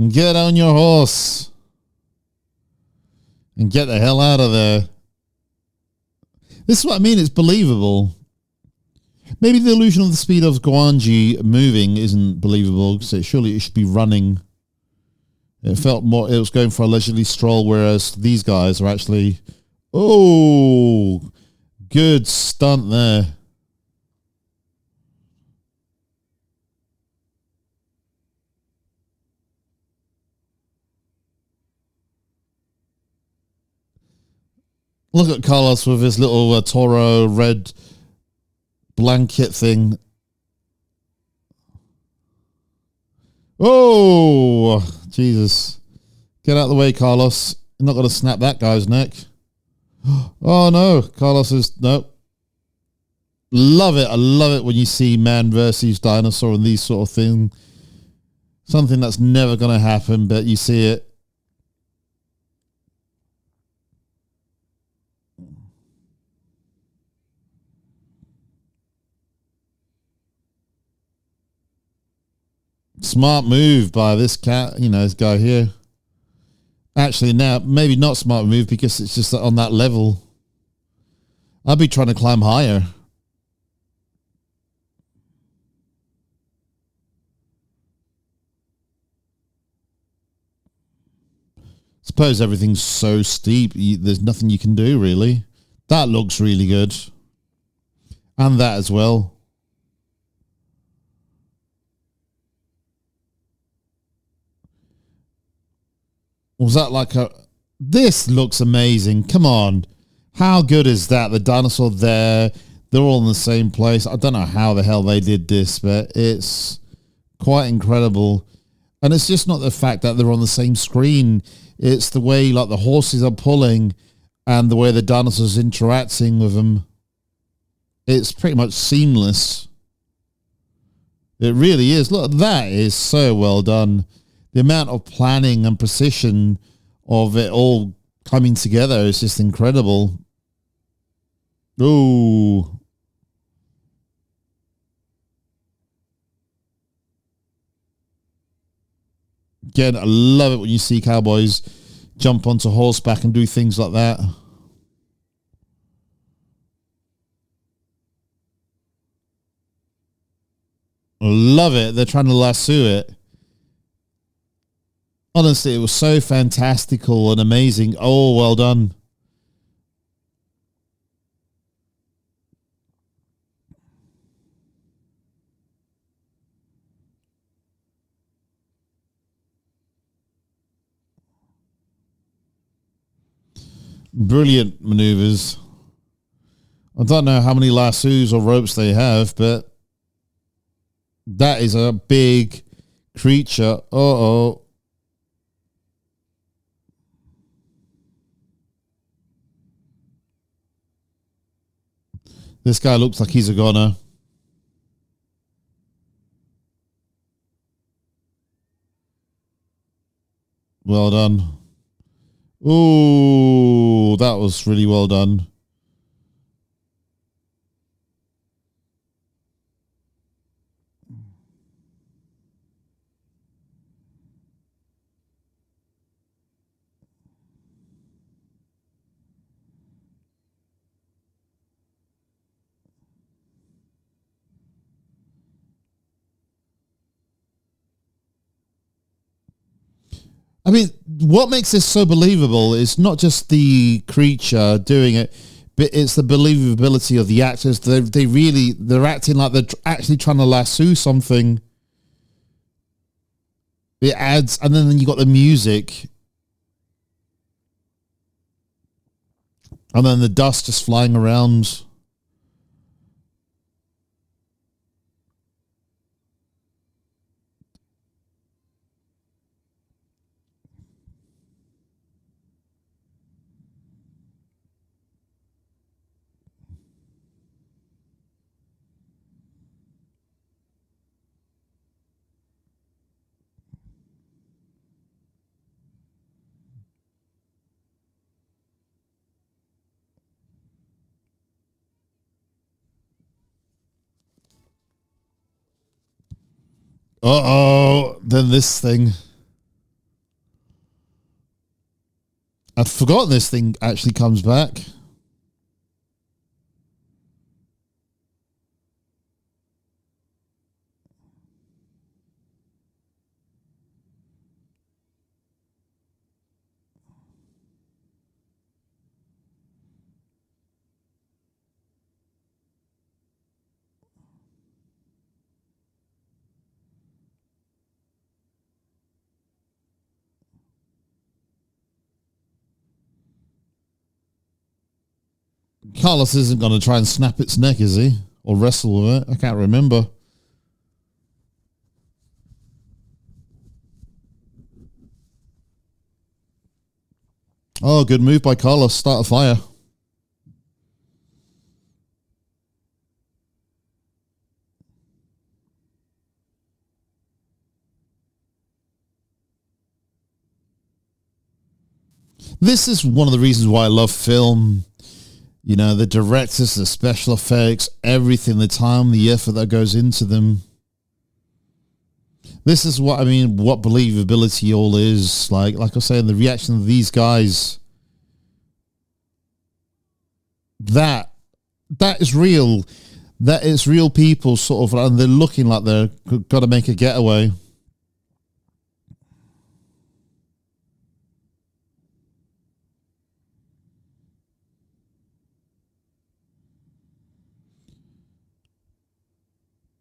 Get on your horse. And get the hell out of there. This is what I mean. It's believable. Maybe the illusion of the speed of Gwangi moving isn't believable, because surely it should be running. It felt more, it was going for a leisurely stroll, whereas these guys are actually, oh, good stunt there. Look at Carlos with his little Toro red blanket thing. Oh, Jesus. Get out of the way, Carlos. You're not going to snap that guy's neck. Oh, no. Carlos is... No. Love it. I love it when you see man versus dinosaur and these sort of things. Something that's never going to happen, but you see it. Smart move by this cat, you know, this guy here. Actually, now, maybe not smart move because it's just on that level. I'd be trying to climb higher. Suppose everything's so steep, there's nothing you can do, really. That looks really good. And that as well. Was that like a... This looks amazing. Come on. How good is that? The dinosaur there. They're all in the same place. I don't know how the hell they did this, but it's quite incredible. And it's just not the fact that they're on the same screen. It's the way like the horses are pulling and the way the dinosaurs interacting with them. It's pretty much seamless. It really is. Look, that is so well done. The amount of planning and precision of it all coming together is just incredible. Ooh. Again, I love it when you see cowboys jump onto horseback and do things like that. I love it. They're trying to lasso it. Honestly, it was so fantastical and amazing. Oh, well done. Brilliant maneuvers. I don't know how many lassos or ropes they have, but that is a big creature. Uh-oh. This guy looks like he's a goner. Well done. Ooh, that was really well done. I mean, what makes this so believable is not just the creature doing it, but it's the believability of the actors. They're acting like they're actually trying to lasso something. It adds, and then you got the music, and then the dust just flying around. Uh-oh, then this thing. I'd forgotten this thing actually comes back. Carlos isn't going to try and snap its neck, is he? Or wrestle with it? I can't remember. Oh, good move by Carlos. Start a fire. This is one of the reasons why I love film. You know, the directors, the special effects, everything, the time, the effort that goes into them. This is what I mean, what believability all is. Like I was saying, the reaction of these guys, that is real. That is real people sort of, and they're looking like they're got to make a getaway.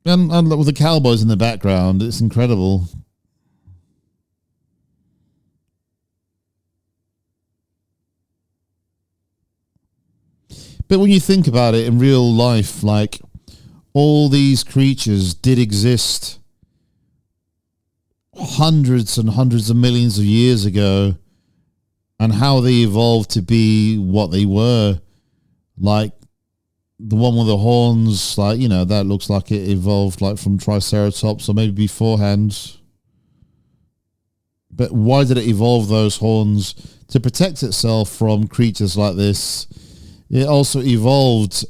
And with the Cowboys in the background, it's incredible. But when you think about it in real life, like all these creatures did exist hundreds and hundreds of millions of years ago, and how they evolved to be what they were. Like the one with the horns, like, you know, that looks like it evolved like from Triceratops or maybe beforehand. But why did it evolve those horns? To protect itself from creatures like this. It also evolved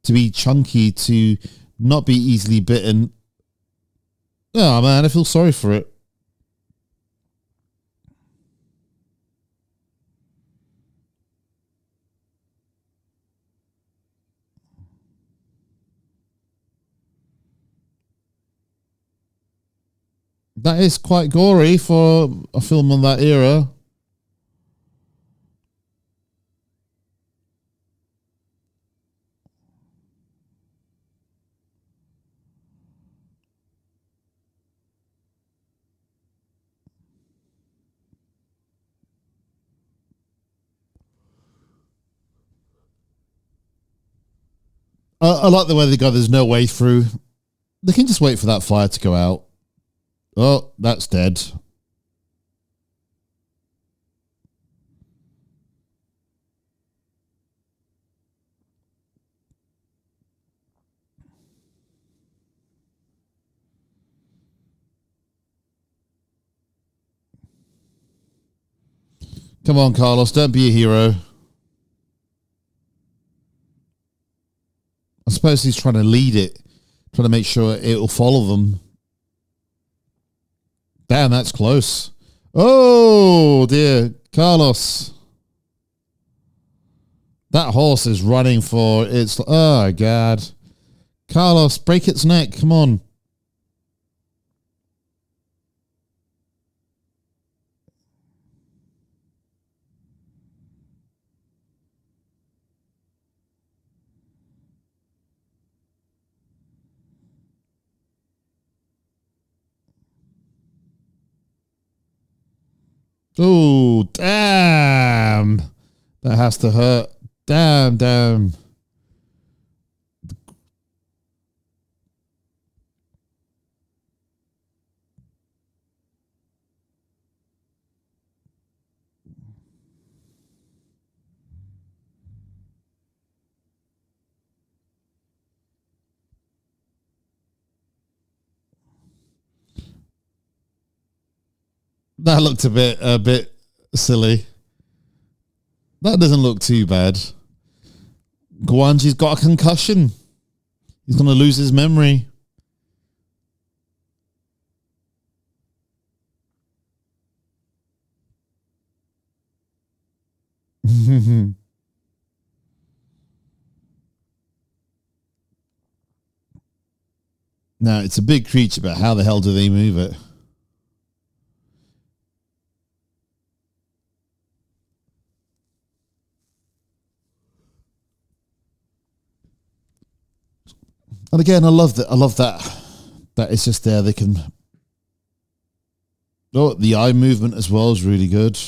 to be chunky, to not be easily bitten. Oh man, I feel sorry for it. That is quite gory for a film on that era. I like the way they go, there's no way through. They can just wait for that fire to go out. Oh, that's dead. Come on, Carlos, don't be a hero. I suppose he's trying to lead it, trying to make sure it'll follow them. Damn, that's close. Oh, dear. Carlos. That horse is running for its... Oh, God. Carlos, break its neck. Come on. Oh, damn. That has to hurt. Damn. That looked a bit silly. That doesn't look too bad. Gwangi's got a concussion. He's going to lose his memory. Now, it's a big creature, but how the hell do they move it? And again, I love that it's just there. They can... Oh, the eye movement as well is really good.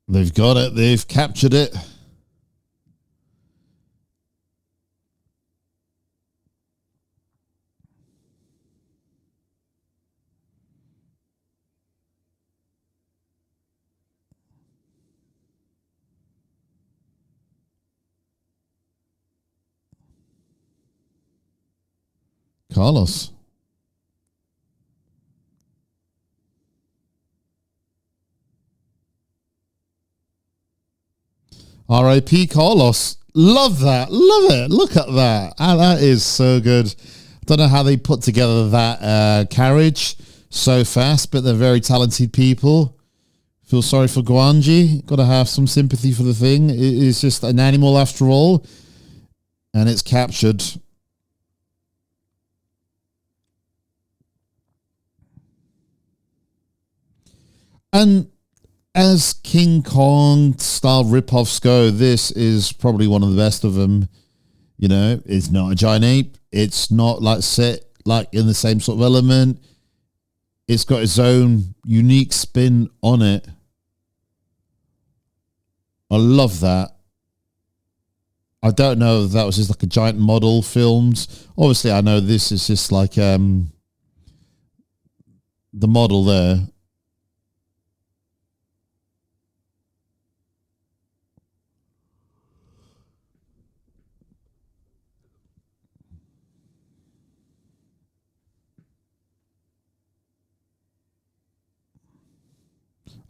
They've got it. They've captured it. Carlos. R.I.P. Carlos. Love that. Love it. Look at that. That is so good. Don't know how they put together that carriage so fast, but they're very talented people. Feel sorry for Gwangi. Got to have some sympathy for the thing. It is just an animal after all, and it's captured. And as King Kong style rip-offs go, this is probably one of the best of them. You know, it's not a giant ape. It's not like set like in the same sort of element. It's got its own unique spin on it. I love that. I don't know if that was just like a giant model filmed. Obviously, I know this is just like the model there.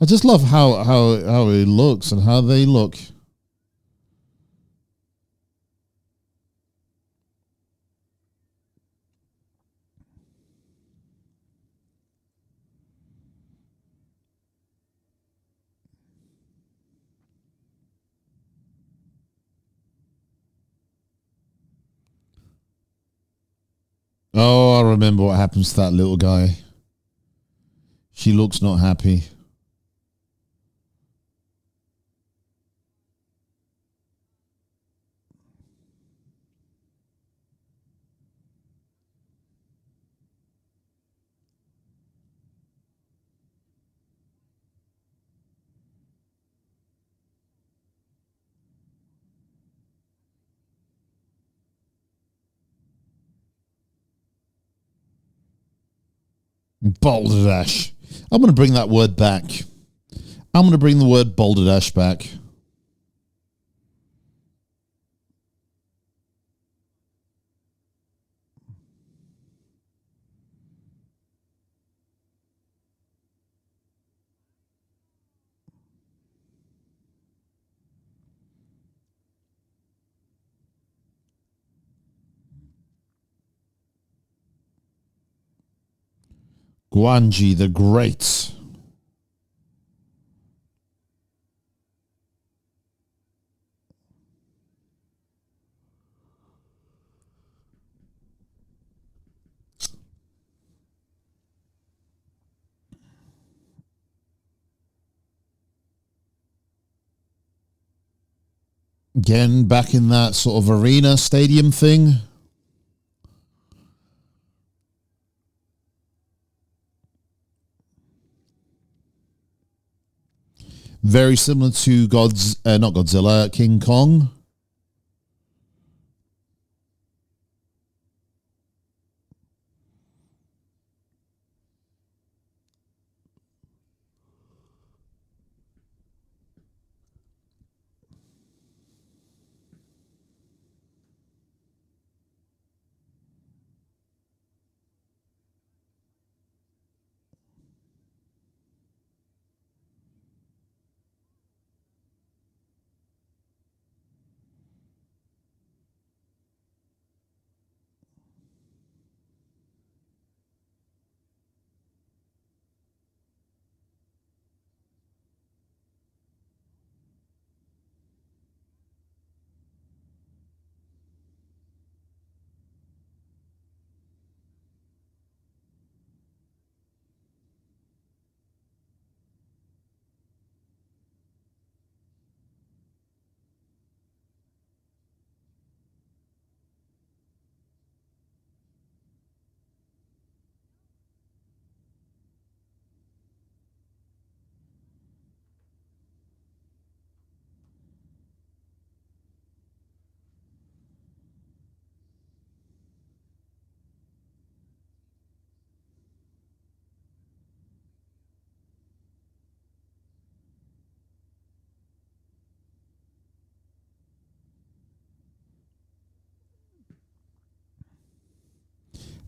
I just love how it looks and how they look. Oh, I remember what happens to that little guy. She looks not happy. Balderdash. I'm going to bring that word back. I'm going to bring the word balderdash back. Gwangi the Great. Again, back in that sort of arena stadium thing. Very similar to not Godzilla, King Kong.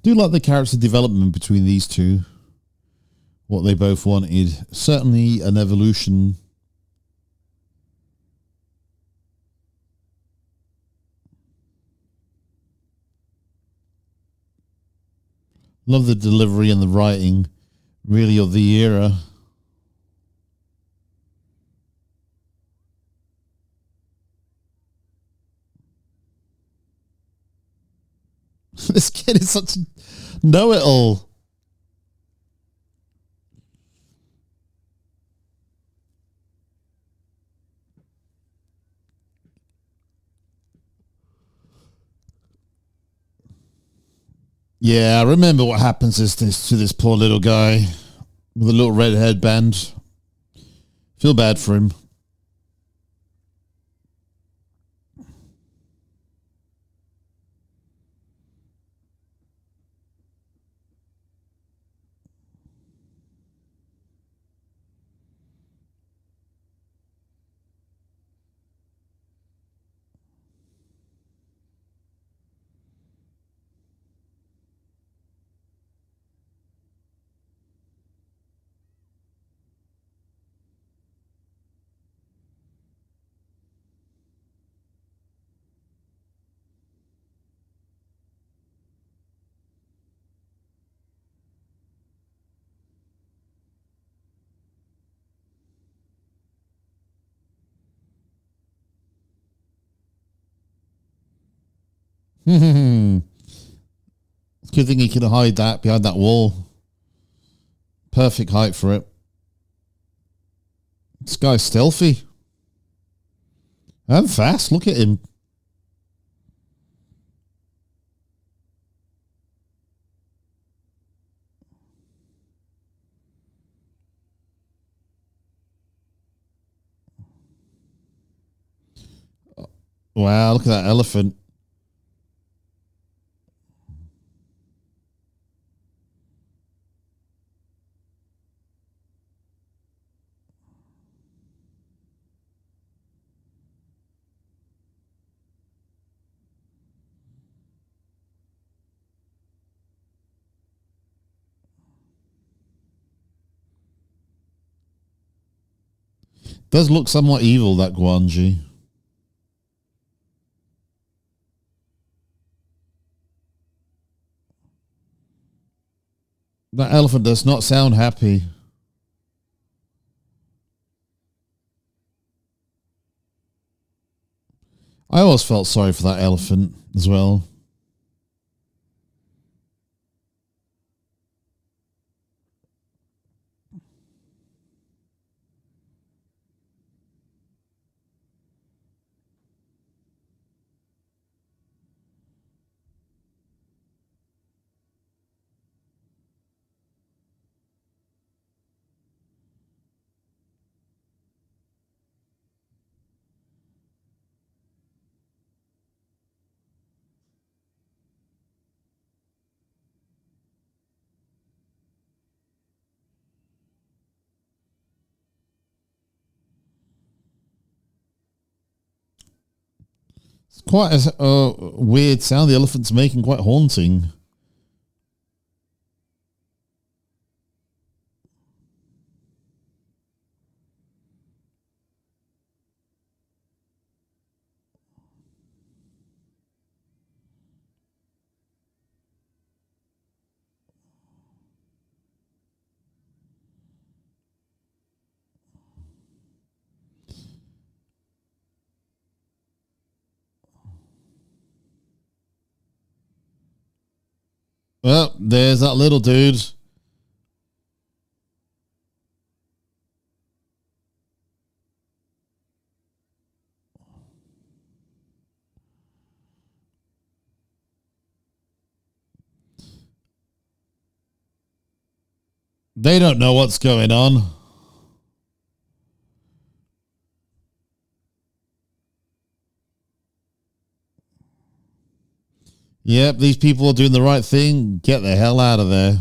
Do like the character development between these two. What they both wanted. Certainly an evolution. Love the delivery and the writing, really, of the era. This kid is such a know-it-all. Yeah, I remember what happens to this poor little guy with a little red headband. Feel bad for him. Good thing he could hide that behind that wall. Perfect height for it. This guy's stealthy. And fast. Look at him. Wow, look at that elephant. Does look somewhat evil, that Gwangi. That elephant does not sound happy. I always felt sorry for that elephant as well. It's quite a weird sound the elephant's making, quite haunting. Well, there's that little dude. They don't know what's going on. Yep, these people are doing the right thing. Get the hell out of there.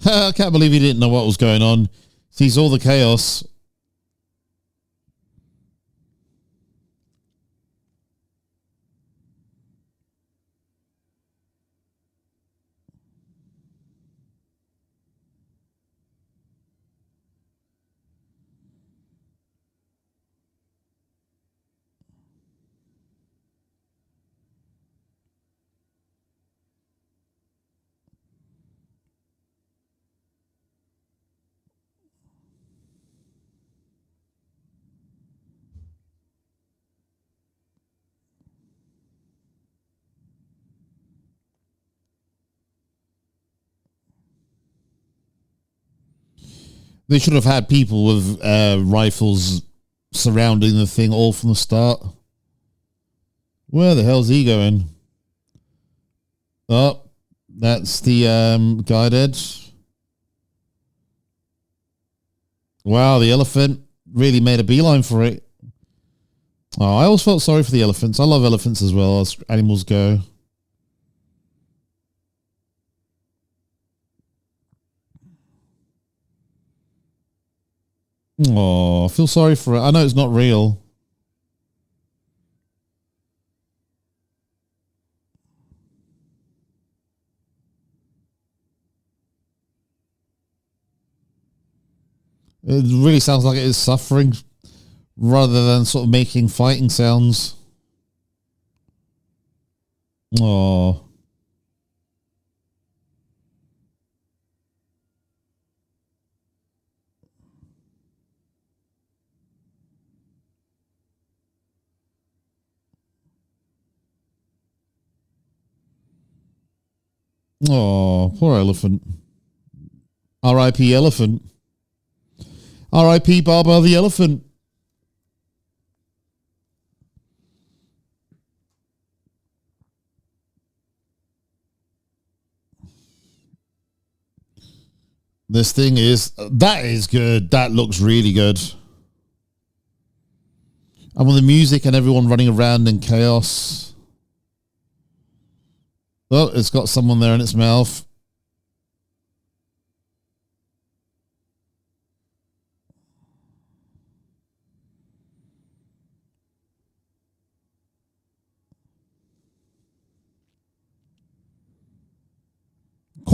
I can't believe he didn't know what was going on. Sees all the chaos. They should have had people with rifles surrounding the thing all from the start. Where the hell's he going? Oh, that's the guide edge. Wow, the elephant really made a beeline for it. Oh, I always felt sorry for the elephants. I love elephants as well as animals go. Oh, I feel sorry for it. I know it's not real. It really sounds like it is suffering rather than sort of making fighting sounds. Oh. Oh, poor elephant. R.I.P. elephant. R.I.P. Baba the elephant. This thing is, that is good. That looks really good. And with the music and everyone running around in chaos. Oh, it's got someone there in its mouth.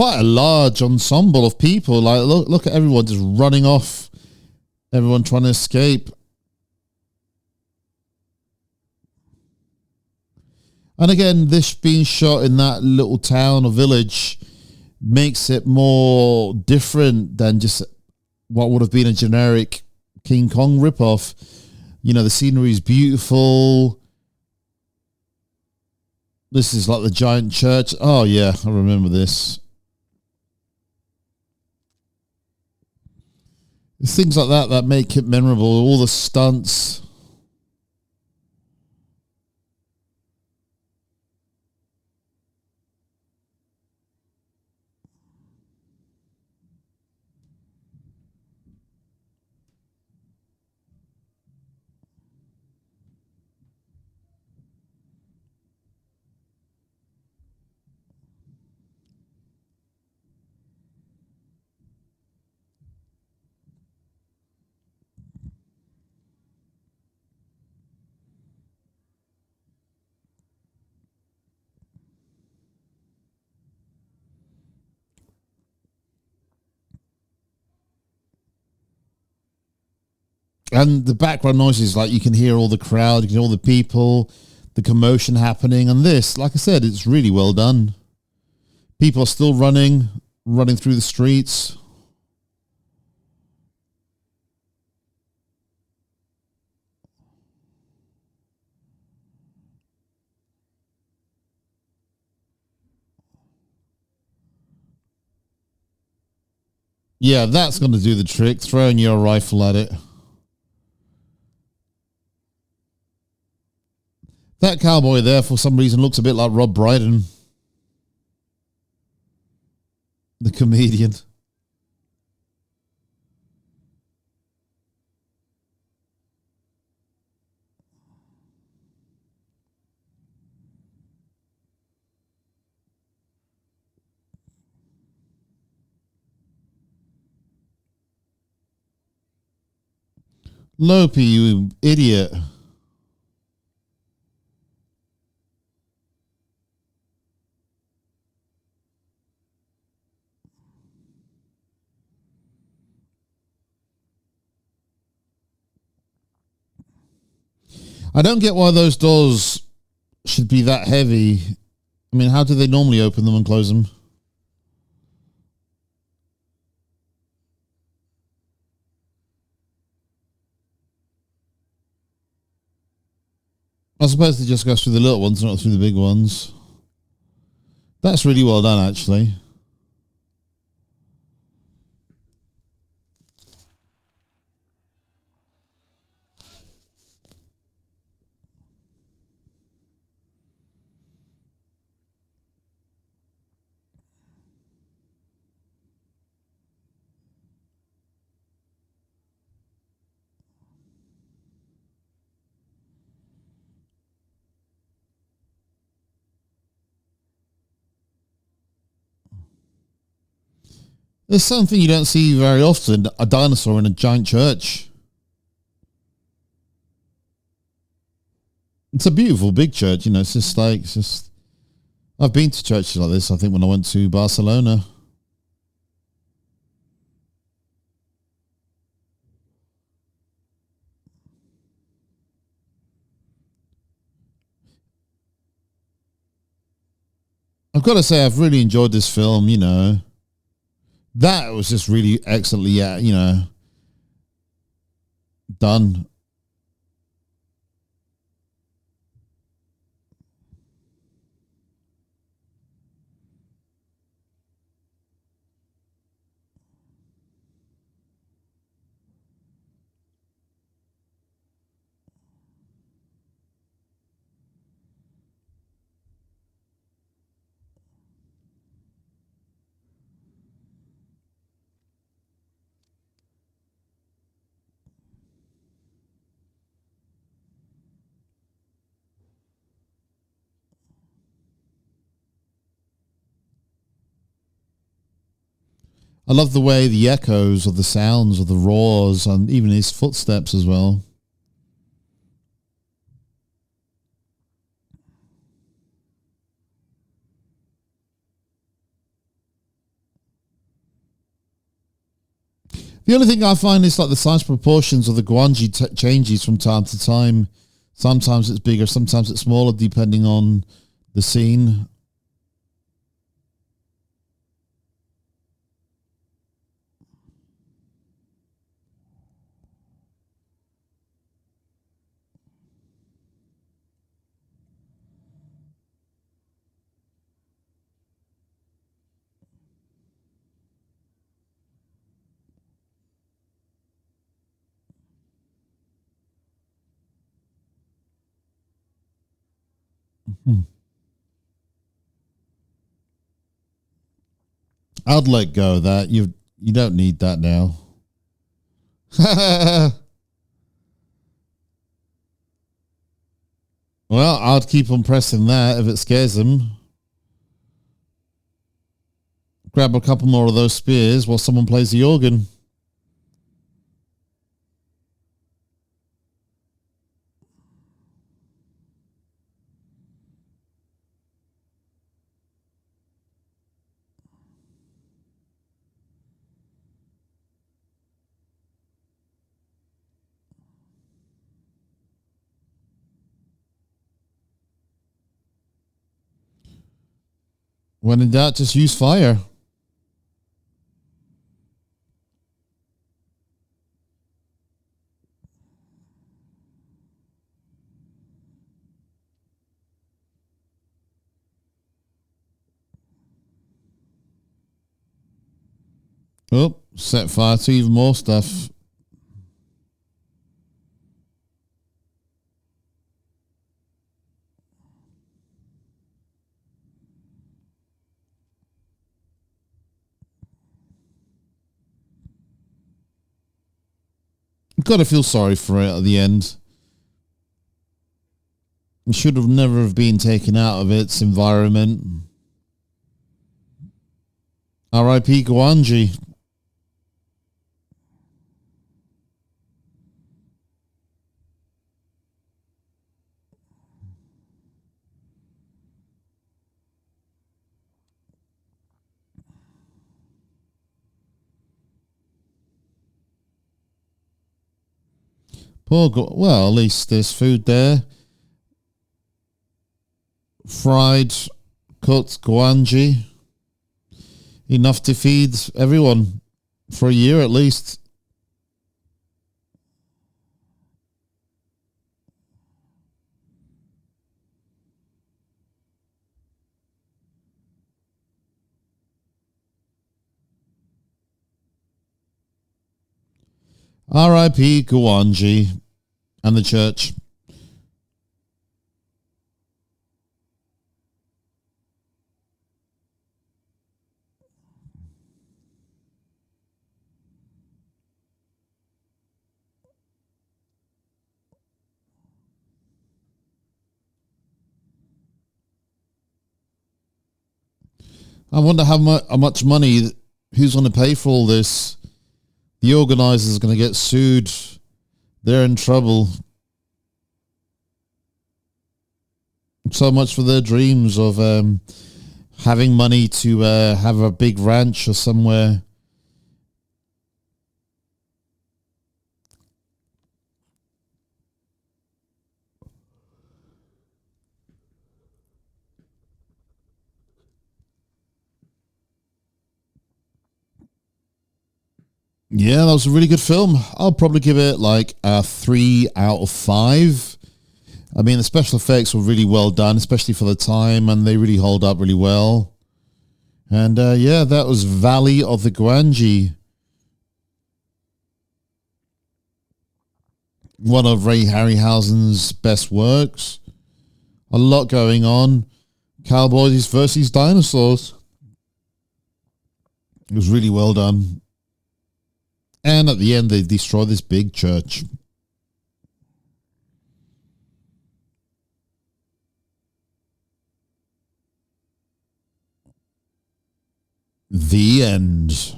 quite a large ensemble of people. Like, look at everyone just running off. Everyone trying to escape. And again, this being shot in that little town or village makes it more different than just what would have been a generic King Kong ripoff. You know, the scenery is beautiful. This is like the giant church. Oh, yeah, I remember this. Things like that make it memorable. All the stunts. And the background noises, like you can hear all the crowd, you can hear all the people, the commotion happening. And this, like I said, it's really well done. People are still running through the streets. Yeah, that's going to do the trick, throwing your rifle at it. That cowboy there, for some reason, looks a bit like Rob Brydon, the comedian. Lopi, you idiot. I don't get why those doors should be that heavy. I mean, how do they normally open them and close them? I suppose it just goes through the little ones, not through the big ones. That's really well done, actually. There's something you don't see very often, a dinosaur in a giant church. It's a beautiful big church, you know, I've been to churches like this, I think, when I went to Barcelona. I've got to say, I've really enjoyed this film, you know. That was just really excellently, you know, done. I love the way the echoes of the sounds of the roars and even his footsteps as well. The only thing I find is like the size proportions of the Gwangi changes from time to time. Sometimes it's bigger, sometimes it's smaller, depending on the scene. I'd let go of that. You don't need that now. Well, I'd keep on pressing that if it scares them. Grab a couple more of those spears while someone plays the organ. When in doubt, just use fire. Oh, set fire to even more stuff. Got to feel sorry for it at the end. It should have never have been taken out of its environment. R.I.P. Gwangi. Well, at least there's food there. Fried, cooked Gwangi. Enough to feed everyone for a year at least. R.I.P. Gwangi and the church. I wonder how much money, who's going to pay for all this? The organizers are going to get sued. They're in trouble. So much for their dreams of having money to have a big ranch or somewhere. Yeah, that was a really good film. I'll probably give it like a 3 out of 5. I mean, the special effects were really well done, especially for the time, and they really hold up really well. And yeah, that was Valley of the Gwangi. One of Ray Harryhausen's best works. A lot going on. Cowboys versus Dinosaurs. It was really well done. And at the end, they destroy this big church. The end.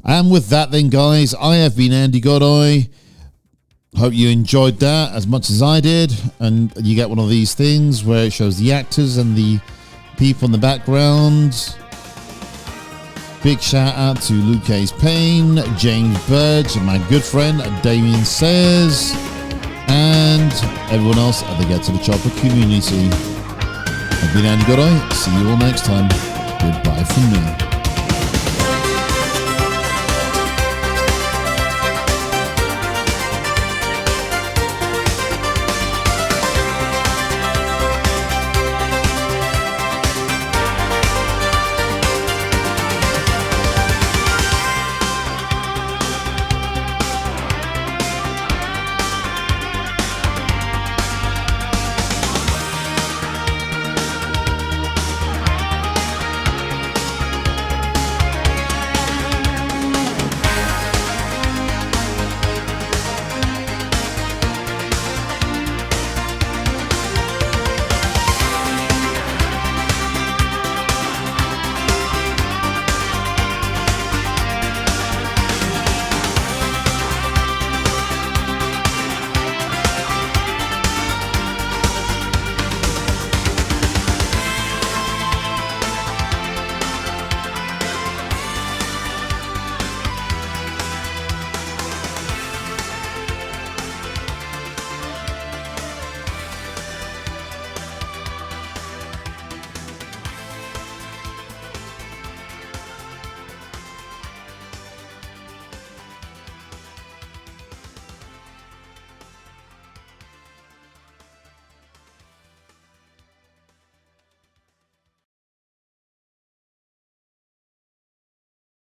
And with that then, guys, I have been Andy Godoy. Hope you enjoyed that as much as I did. And you get one of these things where it shows the actors and the people in the background. Big shout out to Lucas Payne, James Burge, and my good friend Damien Sayers, and everyone else at the Get to the Chopper community. I've been Andy Godoy. See you all next time. Goodbye from me.